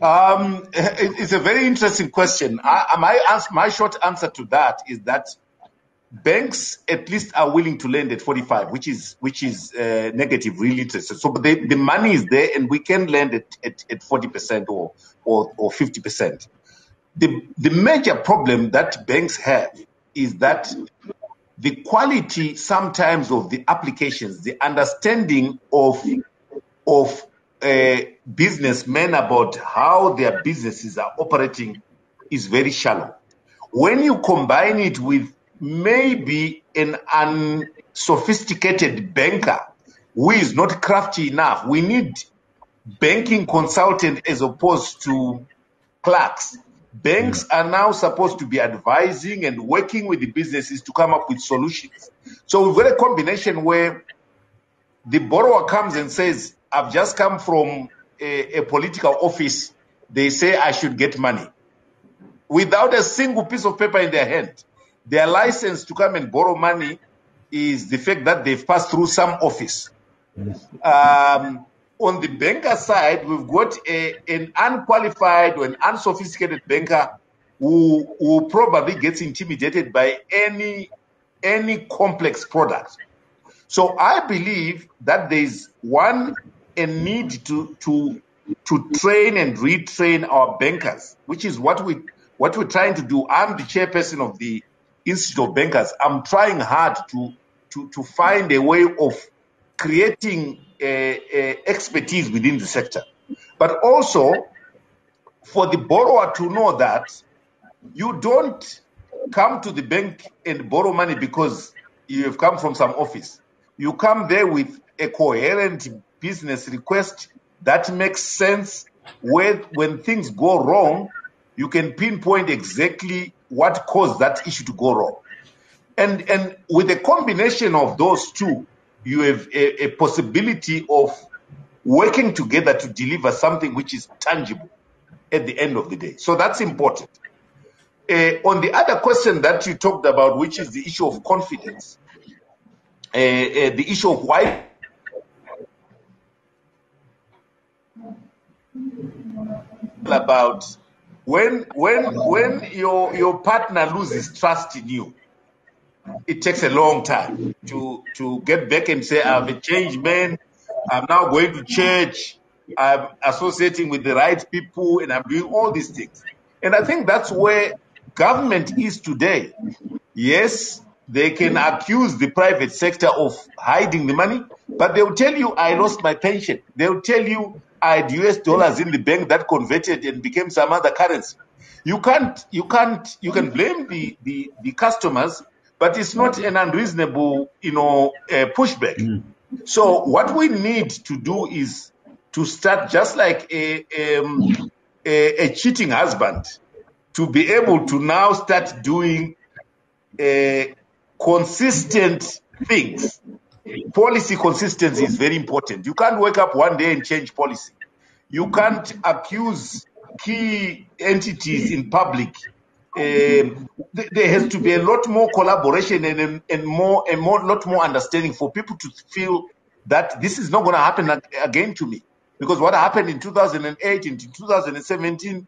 Speaker 4: It's a very interesting question. My short answer to that is that banks at least are willing to lend at 45, which is negative real interest. So the money is there, and we can lend at 40% or 50%. The major problem that banks have is that the quality sometimes of the applications, the understanding of businessmen about how their businesses are operating is very shallow. When you combine it with maybe an unsophisticated banker who is not crafty enough, we need banking consultant as opposed to clerks. Banks are now supposed to be advising and working with the businesses to come up with solutions. So we've got a combination where the borrower comes and says, I've just come from a political office. They say I should get money. Without a single piece of paper in their hand. Their license to come and borrow money is the fact that they've passed through some office. On the banker side, we've got an unqualified or an unsophisticated banker who probably gets intimidated by any complex product. So I believe that there's a need to train and retrain our bankers, which is what we're trying to do. I'm the chairperson of the Institute of Bankers. I'm trying hard to find a way of creating expertise within the sector, but also for the borrower to know that you don't come to the bank and borrow money because you have come from some office. You come there with a coherent business request that makes sense. When things go wrong, you can pinpoint exactly what caused that issue to go wrong. And with a combination of those two, you have a possibility of working together to deliver something which is tangible at the end of the day. So that's important. On the other question that you talked about, which is the issue of confidence, the issue of why about when your partner loses trust in you, it takes a long time to get back and say, I'm a changed man, I'm now going to church, I'm associating with the right people, and I'm doing all these things. And I think that's where government is today. Yes, they can accuse the private sector of hiding the money, but they'll tell you, I lost my pension. They'll tell you, I had US dollars in the bank that converted and became some other currency. You can blame the customers, but it's not an unreasonable, pushback. So what we need to do is to start just like a cheating husband, to be able to now start doing consistent things. Policy consistency is very important. You can't wake up one day and change policy. You can't accuse key entities in public. There has to be a lot more collaboration and lot more understanding for people to feel that this is not going to happen again to me. Because what happened in 2008 and 2017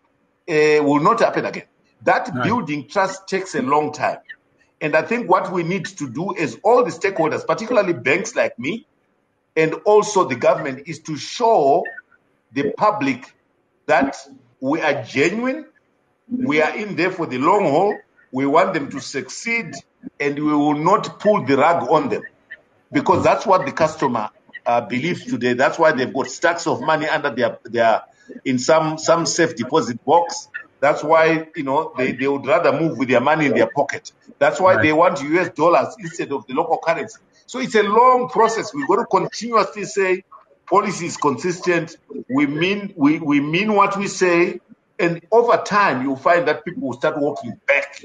Speaker 4: will not happen again. That building trust takes a long time. And I think what we need to do is all the stakeholders, particularly banks like me, and also the government, is to show the public that we are genuine, we are in there for the long haul, we want them to succeed, and we will not pull the rug on them. Because that's what the customer believes today. That's why they've got stacks of money under their in some safe deposit box. That's why, they would rather move with their money in their pocket. That's why they want US dollars instead of the local currency. So it's a long process. We've got to continuously say policy is consistent. We mean what we say. And over time, you'll find that people will start walking back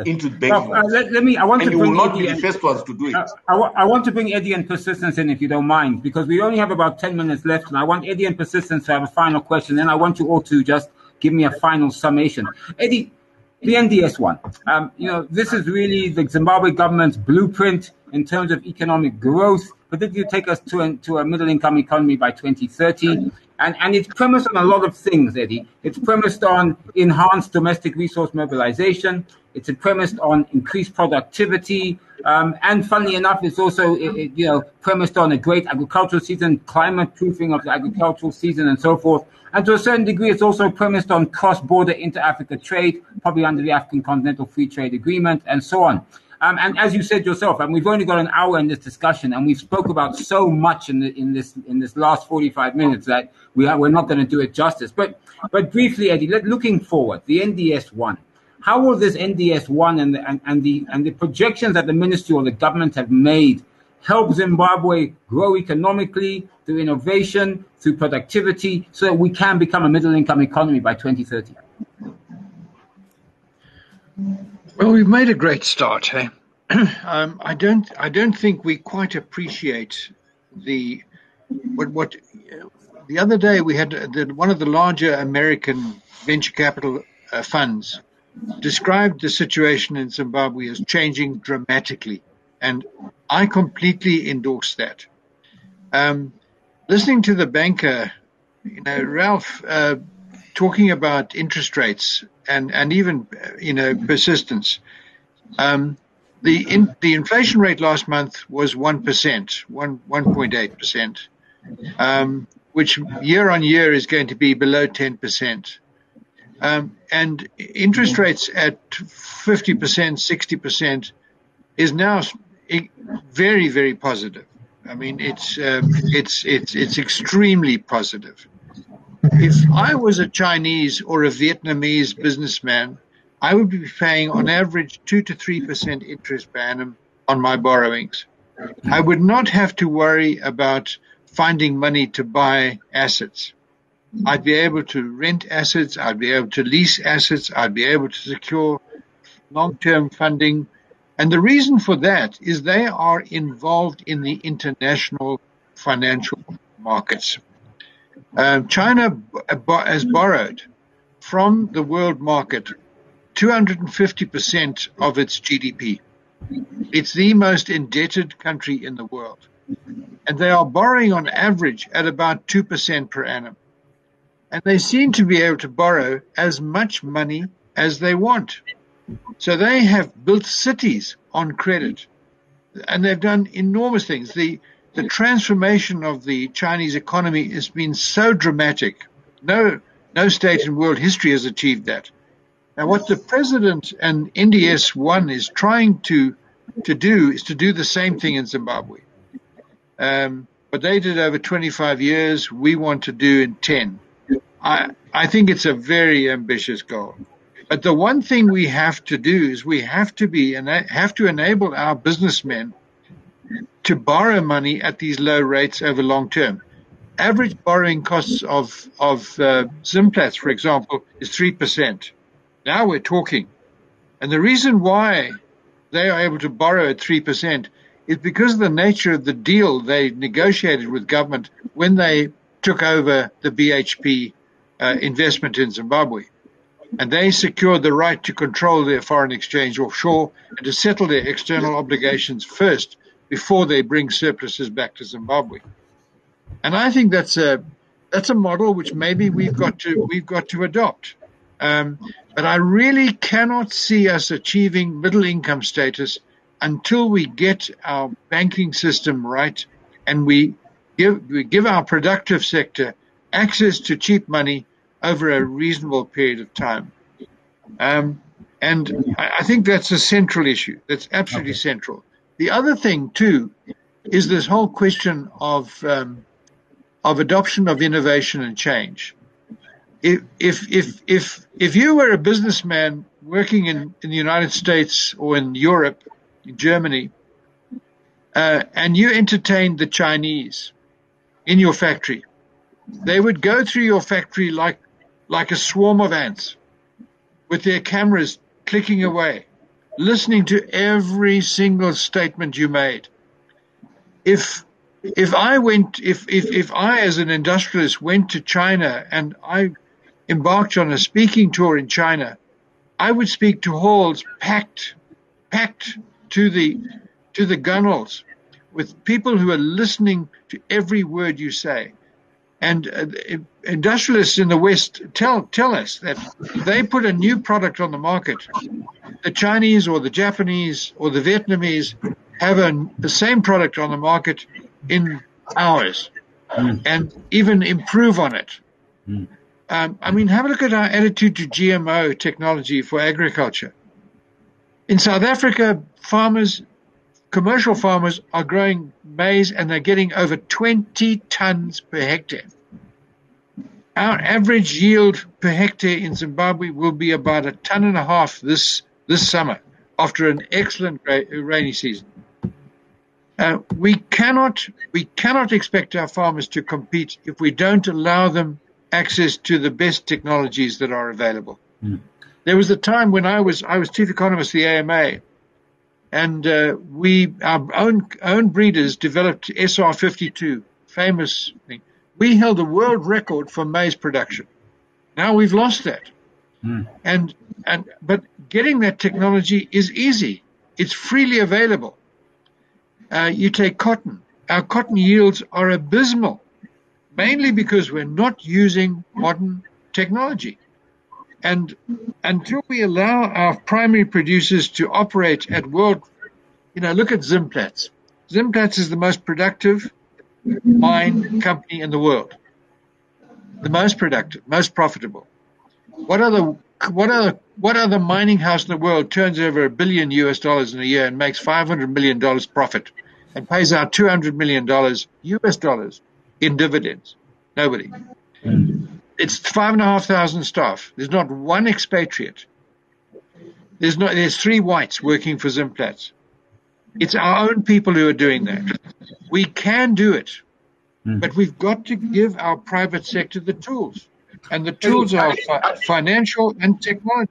Speaker 4: into banking.
Speaker 1: I want to bring
Speaker 4: not be the first ones to do it.
Speaker 1: I want to bring Eddie and Persistence in, if you don't mind, because we only have about 10 minutes left. And I want Eddie and Persistence to have a final question. Then I want you all to just give me a final summation. Eddie, the NDS1, this is really the Zimbabwe government's blueprint in terms of economic growth, particularly take us to a middle-income economy by 2030. And it's premised on a lot of things, Eddie. It's premised on enhanced domestic resource mobilization. It's premised on increased productivity. And funnily enough, it's also, premised on a great agricultural season, climate proofing of the agricultural season and so forth. And to a certain degree, it's also premised on cross-border inter-Africa trade, probably under the African Continental Free Trade Agreement and so on. And as you said yourself, and we've only got an hour in this discussion, and we've spoke about so much in this last 45 minutes that we're not going to do it justice. But briefly, Eddie, looking forward, the NDS1, how will this NDS1 and the projections that the ministry or the government have made help Zimbabwe grow economically through innovation, through productivity, so that we can become a middle-income economy by 2030?
Speaker 2: Well, we've made a great start. Eh? I don't think we quite appreciate what the other day we had one of the larger American venture capital funds described the situation in Zimbabwe as changing dramatically, and I completely endorse that. Listening to the banker, Ralph, talking about interest rates and even persistence. The inflation rate last month was 1%, 1.8%, which year on year is going to be below 10%. And interest rates at 50%, 60% is now very, very positive. I mean, it's extremely positive. If I was a Chinese or a Vietnamese businessman, I would be paying on average 2 to 3% interest per annum on my borrowings. I would not have to worry about finding money to buy assets. I'd be able to rent assets. I'd be able to lease assets. I'd be able to secure long-term funding. And the reason for that is they are involved in the international financial markets. China has borrowed from the world market 250% of its GDP. It's the most indebted country in the world. And they are borrowing on average at about 2% per annum. And they seem to be able to borrow as much money as they want. So they have built cities on credit. And they've done enormous things. The transformation of the Chinese economy has been so dramatic. No state in world history has achieved that. Now, what the president and NDS 1 is trying to do is to do the same thing in Zimbabwe. But they did over 25 years. We want to do in 10. I think it's a very ambitious goal. But the one thing we have to do is we have to enable our businessmen to borrow money at these low rates over long term. Average borrowing costs of Zimplats, for example, is 3%. Now we're talking. And the reason why they are able to borrow at 3% is because of the nature of the deal they negotiated with government when they took over the BHP investment in Zimbabwe. And they secured the right to control their foreign exchange offshore and to settle their external obligations first before they bring surpluses back to Zimbabwe. And I think that's a model which maybe we've got to adopt. But I really cannot see us achieving middle income status until we get our banking system right and we give our productive sector access to cheap money over a reasonable period of time. And I think that's a central issue. That's absolutely central. The other thing, too, is this whole question of adoption of innovation and change. If you were a businessman working in the United States or in Europe, in Germany, and you entertained the Chinese in your factory, they would go through your factory like a swarm of ants with their cameras clicking away, listening to every single statement you made. If I as an industrialist went to China and I embarked on a speaking tour in China, I would speak to halls packed to the gunnels with people who are listening to every word you say. And industrialists in the West tell us that if they put a new product on the market, the Chinese or the Japanese or the Vietnamese have the same product on the market in hours and even improve on it. I mean, have a look at our attitude to GMO technology for agriculture. In South Africa, commercial farmers are growing maize and they're getting over 20 tons per hectare. Our average yield per hectare in Zimbabwe will be about 1.5 tons this summer after an excellent rainy season. We cannot expect our farmers to compete if we don't allow them access to the best technologies that are available. There was a time when I was chief economist of the AMA, and our own breeders developed SR52, famous thing. We held the world record for maize production. Now we've lost that. But getting that technology is easy. It's freely available. You take cotton. Our cotton yields are abysmal, mainly because we're not using modern technology. And until we allow our primary producers to operate at world, look at Zimplats. Zimplats is the most productive mine company in the world. The most productive, most profitable. What other mining house in the world turns over $1 billion in a year and makes $500 million profit and pays out $200 million in dividends? Nobody. It's 5,500 staff. There's not one expatriate. There's 3 whites working for Zimplats. It's our own people who are doing that. We can do it, but we've got to give our private sector the tools, and the tools are financial and technology.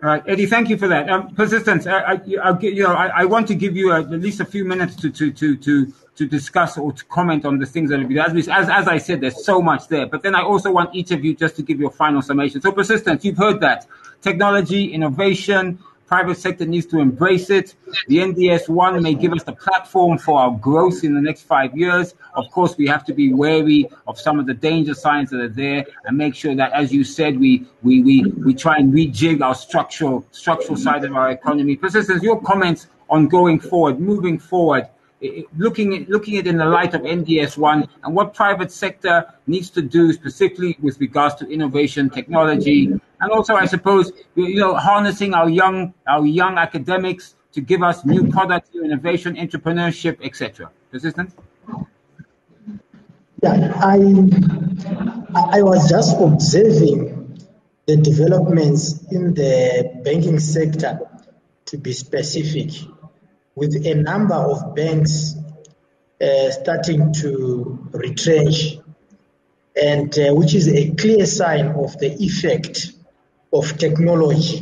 Speaker 1: All right, Eddie, thank you for that. Persistence. I want to give you at least a few minutes to discuss or to comment on the things that have been. As I said, there's so much there, but then I also want each of you just to give your final summation. So, persistence. You've heard that technology, innovation. Private sector needs to embrace it. The NDS1 may give us the platform for our growth in the next 5 years. Of course, we have to be wary of some of the danger signs that are there and make sure that, as you said, we try and rejig our structural side of our economy. Persistence, your comments on going forward, moving forward, looking at it in the light of NDS1 and what private sector needs to do specifically with regards to innovation, technology, and also, I suppose, harnessing our young academics to give us new products, new innovation, entrepreneurship, etc. Persistent?
Speaker 3: Yeah, I was just observing the developments in the banking sector, to be specific, with a number of banks starting to retrench, and which is a clear sign of the effect of technology,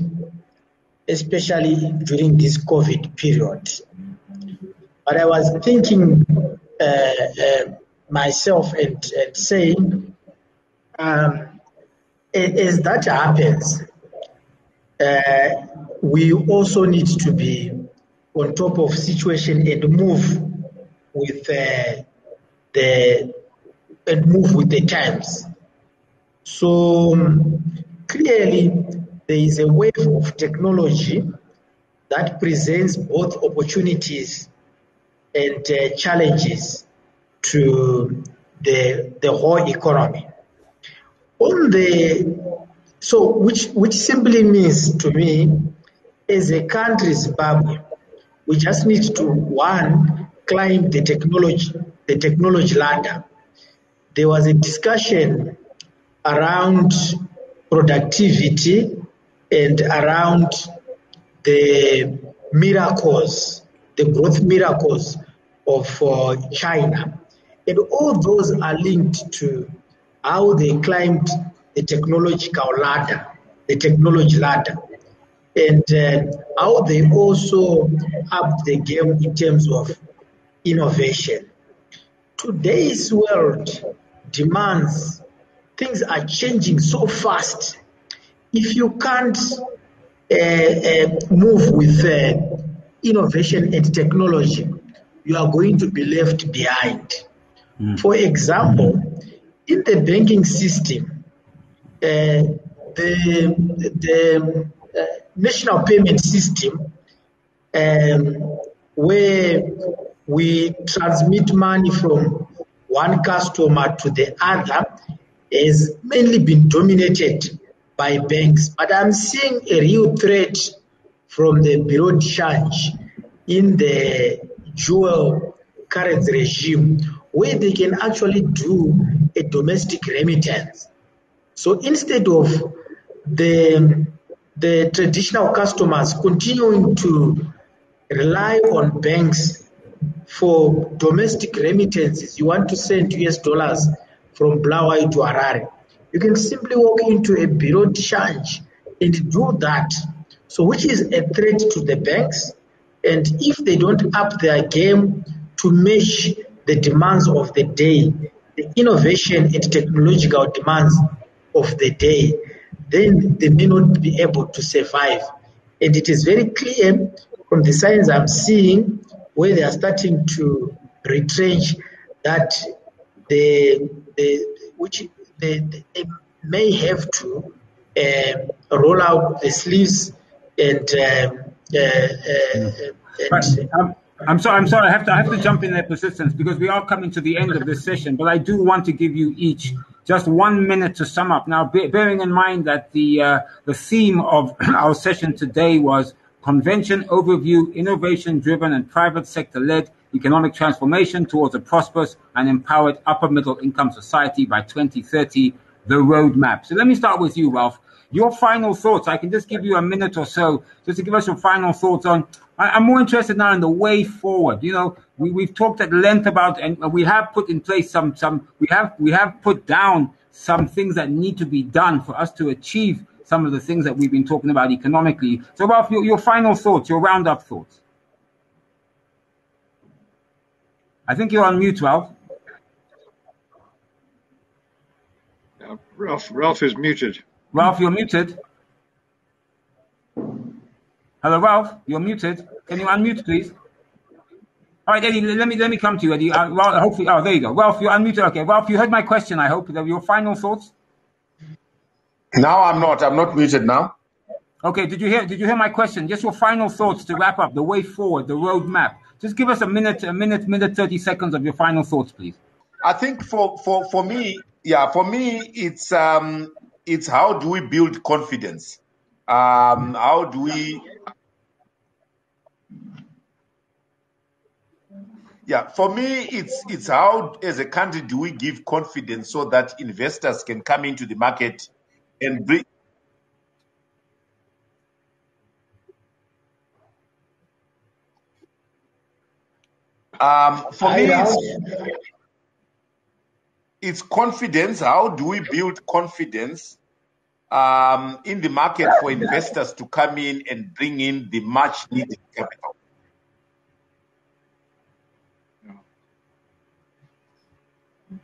Speaker 3: especially during this COVID period. But I was thinking myself and saying, as that happens, we also need to be on top of situation and move with the times. So clearly, there is a wave of technology that presents both opportunities and challenges to the whole economy. Which simply means to me, as a country, Zimbabwe, we just need to, one, climb the technology ladder. There was a discussion around productivity and around the miracles, the growth miracles of China. And all those are linked to how they climbed the technology ladder, and how they also upped the game in terms of innovation. Today's world demands, things are changing so fast. If you can't move with innovation and technology, you are going to be left behind. For example, in the banking system, the national payment system, where we transmit money from one customer to the other, has mainly been dominated by banks. But I'm seeing a real threat from the bureau de change in the dual currency regime, where they can actually do a domestic remittance. So instead of the traditional customers continuing to rely on banks for domestic remittances, you want to send US dollars from Blaawai to Harare, you can simply walk into a bureau de change and do that. So which is a threat to the banks, and if they don't up their game to match the demands of the day, the innovation and technological demands of the day, then they may not be able to survive. And it is very clear from the signs I'm seeing where they are starting to retrench that they may have to roll out the sleeves and
Speaker 1: I'm sorry. I have to jump in there, Persistence, because we are coming to the end of this session. But I do want to give you each just 1 minute to sum up. Now, bearing in mind that the theme of our session today was convention overview, innovation-driven and private sector-led economic transformation towards a prosperous and empowered upper middle income society by 2030, the roadmap. So let me start with you, Ralph. Your final thoughts. I can just give you a minute or so just to give us your final thoughts on. I'm more interested now in the way forward. You know, we've talked at length about, and we have put in place we have put down some things that need to be done for us to achieve some of the things that we've been talking about economically. So, Ralph, your final thoughts, your roundup thoughts. I think you're on mute, Ralph.
Speaker 2: Ralph is muted.
Speaker 1: Ralph, you're muted. Hello, Ralph, you're muted. Can you unmute, please? All right, Eddie, let me come to you, Eddie. Hopefully, there you go. Ralph, you're unmuted. Okay, Ralph, you heard my question, I hope. Your final thoughts?
Speaker 4: No, I'm not muted now.
Speaker 1: Okay, did you hear my question? Just your final thoughts to wrap up, the way forward, the roadmap. Just give us a minute, 30 seconds of your final thoughts, please.
Speaker 4: I think for me, it's how do we build confidence? How do we? Yeah, for me, it's how as a country do we give confidence so that investors can come into the market and bring. For me, it's confidence. How do we build confidence in the market for investors to come in and bring in the much needed capital?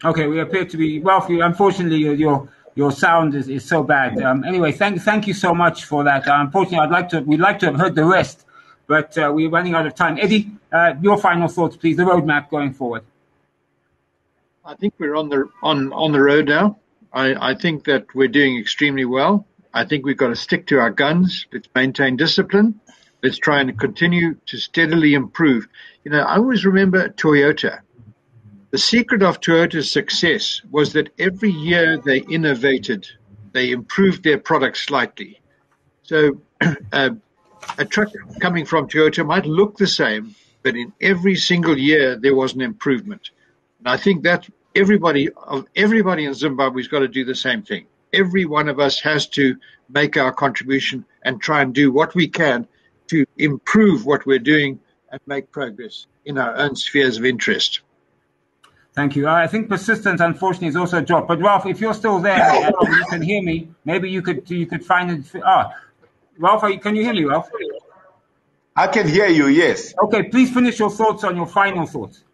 Speaker 1: Okay, we appear to be Ralph. Unfortunately, your sound is so bad. Anyway, thank you so much for that. Unfortunately, we'd like to have heard the rest, but we're running out of time. Eddie, your final thoughts, please. The roadmap going forward.
Speaker 2: I think we're on the road now. I think that we're doing extremely well. I think we've got to stick to our guns. Let's maintain discipline. Let's try and continue to steadily improve. You know, I always remember Toyota. The secret of Toyota's success was that every year they innovated, they improved their product slightly. So a truck coming from Toyota might look the same, but in every single year there was an improvement. And I think that everybody in Zimbabwe has got to do the same thing. Every one of us has to make our contribution and try and do what we can to improve what we're doing and make progress in our own spheres of interest.
Speaker 1: Thank you. I think persistence, unfortunately, is also a drop. But Ralph, if you're still there and you can hear me, maybe you could find it. Ralph, can you hear me, Ralph?
Speaker 4: I can hear you. Yes.
Speaker 1: Okay. Please finish your thoughts on your final thoughts.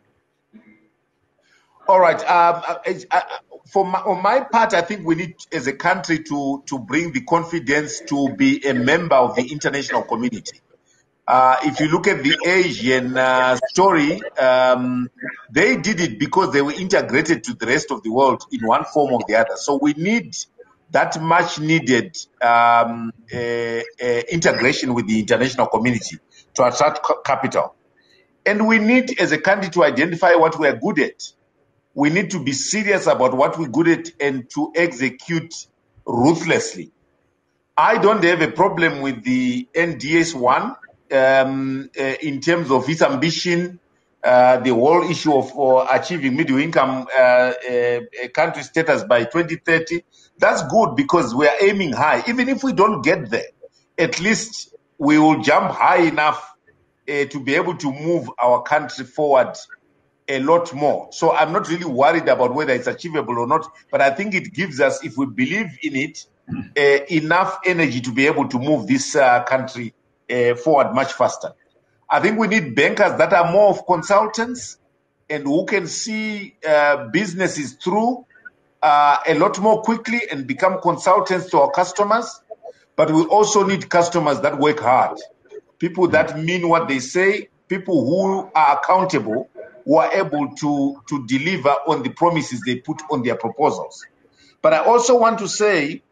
Speaker 4: All right. On my part, I think we need, as a country, to bring the confidence to be a member of the international community. If you look at the Asian story, they did it because they were integrated to the rest of the world in one form or the other. So we need that much needed integration with the international community to attract capital. And we need, as a country, to identify what we are good at. We need to be serious about what we're good at and to execute ruthlessly. I don't have a problem with the NDS-1 in terms of its ambition, the whole issue of achieving middle income country status by 2030. That's good because we are aiming high. Even if we don't get there, at least we will jump high enough to be able to move our country forward a lot more. So I'm not really worried about whether it's achievable or not, but I think it gives us, if we believe in it, enough energy to be able to move this country forward much faster. I think we need bankers that are more of consultants and who can see businesses through a lot more quickly and become consultants to our customers. But we also need customers that work hard, people that mean what they say, people who are accountable, who are able to deliver on the promises they put on their proposals. But I also want to say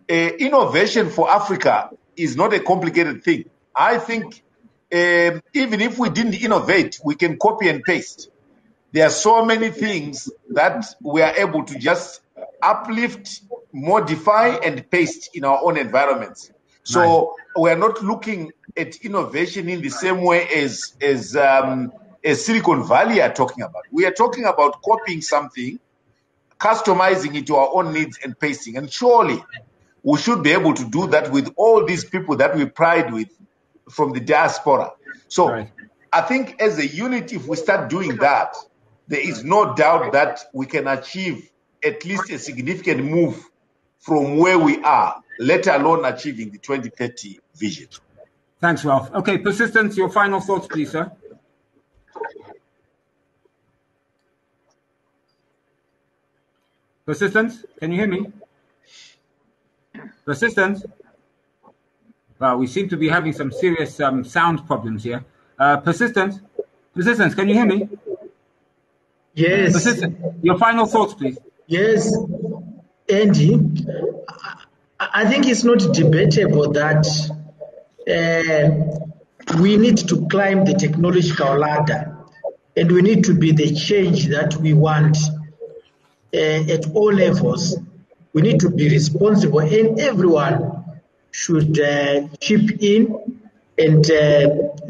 Speaker 4: innovation for Africa is not a complicated thing. I think even if we didn't innovate, we can copy and paste. There are so many things that we are able to just uplift, modify, and paste in our own environments. So we are not looking at innovation in the same way as Silicon Valley are talking about. We are talking about copying something, customizing it to our own needs and pasting. And surely we should be able to do that with all these people that we pride with from the diaspora. So
Speaker 1: right.
Speaker 4: I think as a unit, if we start doing that, there is no doubt that we can achieve at least a significant move from where we are, let alone achieving the 2030 vision.
Speaker 1: Thanks, Ralph. Okay, Persistence, your final thoughts, please, sir. Persistence, can you hear me? Persistence? Well, we seem to be having some serious sound problems here. Persistence, can you hear me?
Speaker 3: Yes.
Speaker 1: Persistence, your final thoughts, please.
Speaker 3: Yes, Andy, I think it's not debatable that we need to climb the technological ladder, and we need to be the change that we want at all levels. We need to be responsible, and everyone should chip in and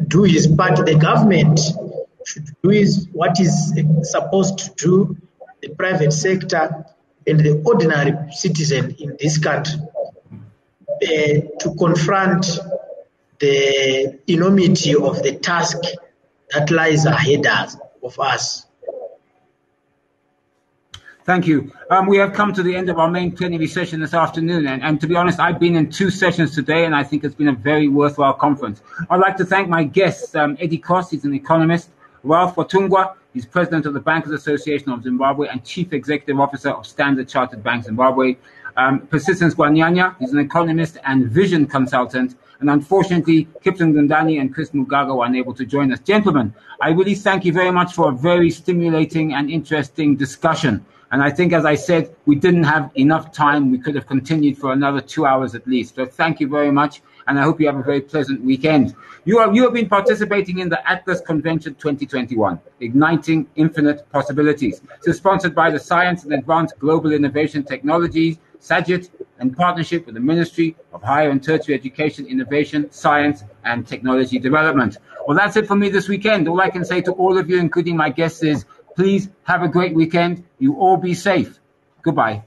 Speaker 3: do his part. The government should do what is supposed to do, the private sector and the ordinary citizen in this country to confront the enormity of the task that lies ahead of us.
Speaker 1: Thank you. We have come to the end of our main plenary session this afternoon. And to be honest, I've been in 2 sessions today, and I think it's been a very worthwhile conference. I'd like to thank my guests, Eddie Cross, he's an economist, Ralph Watungwa, he's president of the Bankers Association of Zimbabwe and chief executive officer of Standard Chartered Bank Zimbabwe. Persistence Gwanyanya, he's an economist and vision consultant. And unfortunately, Kipton Gundani and Chris Mugaga were unable to join us. Gentlemen, I really thank you very much for a very stimulating and interesting discussion. And I think, as I said, we didn't have enough time. We could have continued for another 2 hours at least. So thank you very much. And I hope you have a very pleasant weekend. You have been participating in the Atlas Convention 2021, Igniting Infinite Possibilities. This is sponsored by the Science and Advanced Global Innovation Technologies, SAGIT, in partnership with the Ministry of Higher and Tertiary Education, Innovation, Science and Technology Development. Well, that's it for me this weekend. All I can say to all of you, including my guests, is please have a great weekend. You all be safe. Goodbye.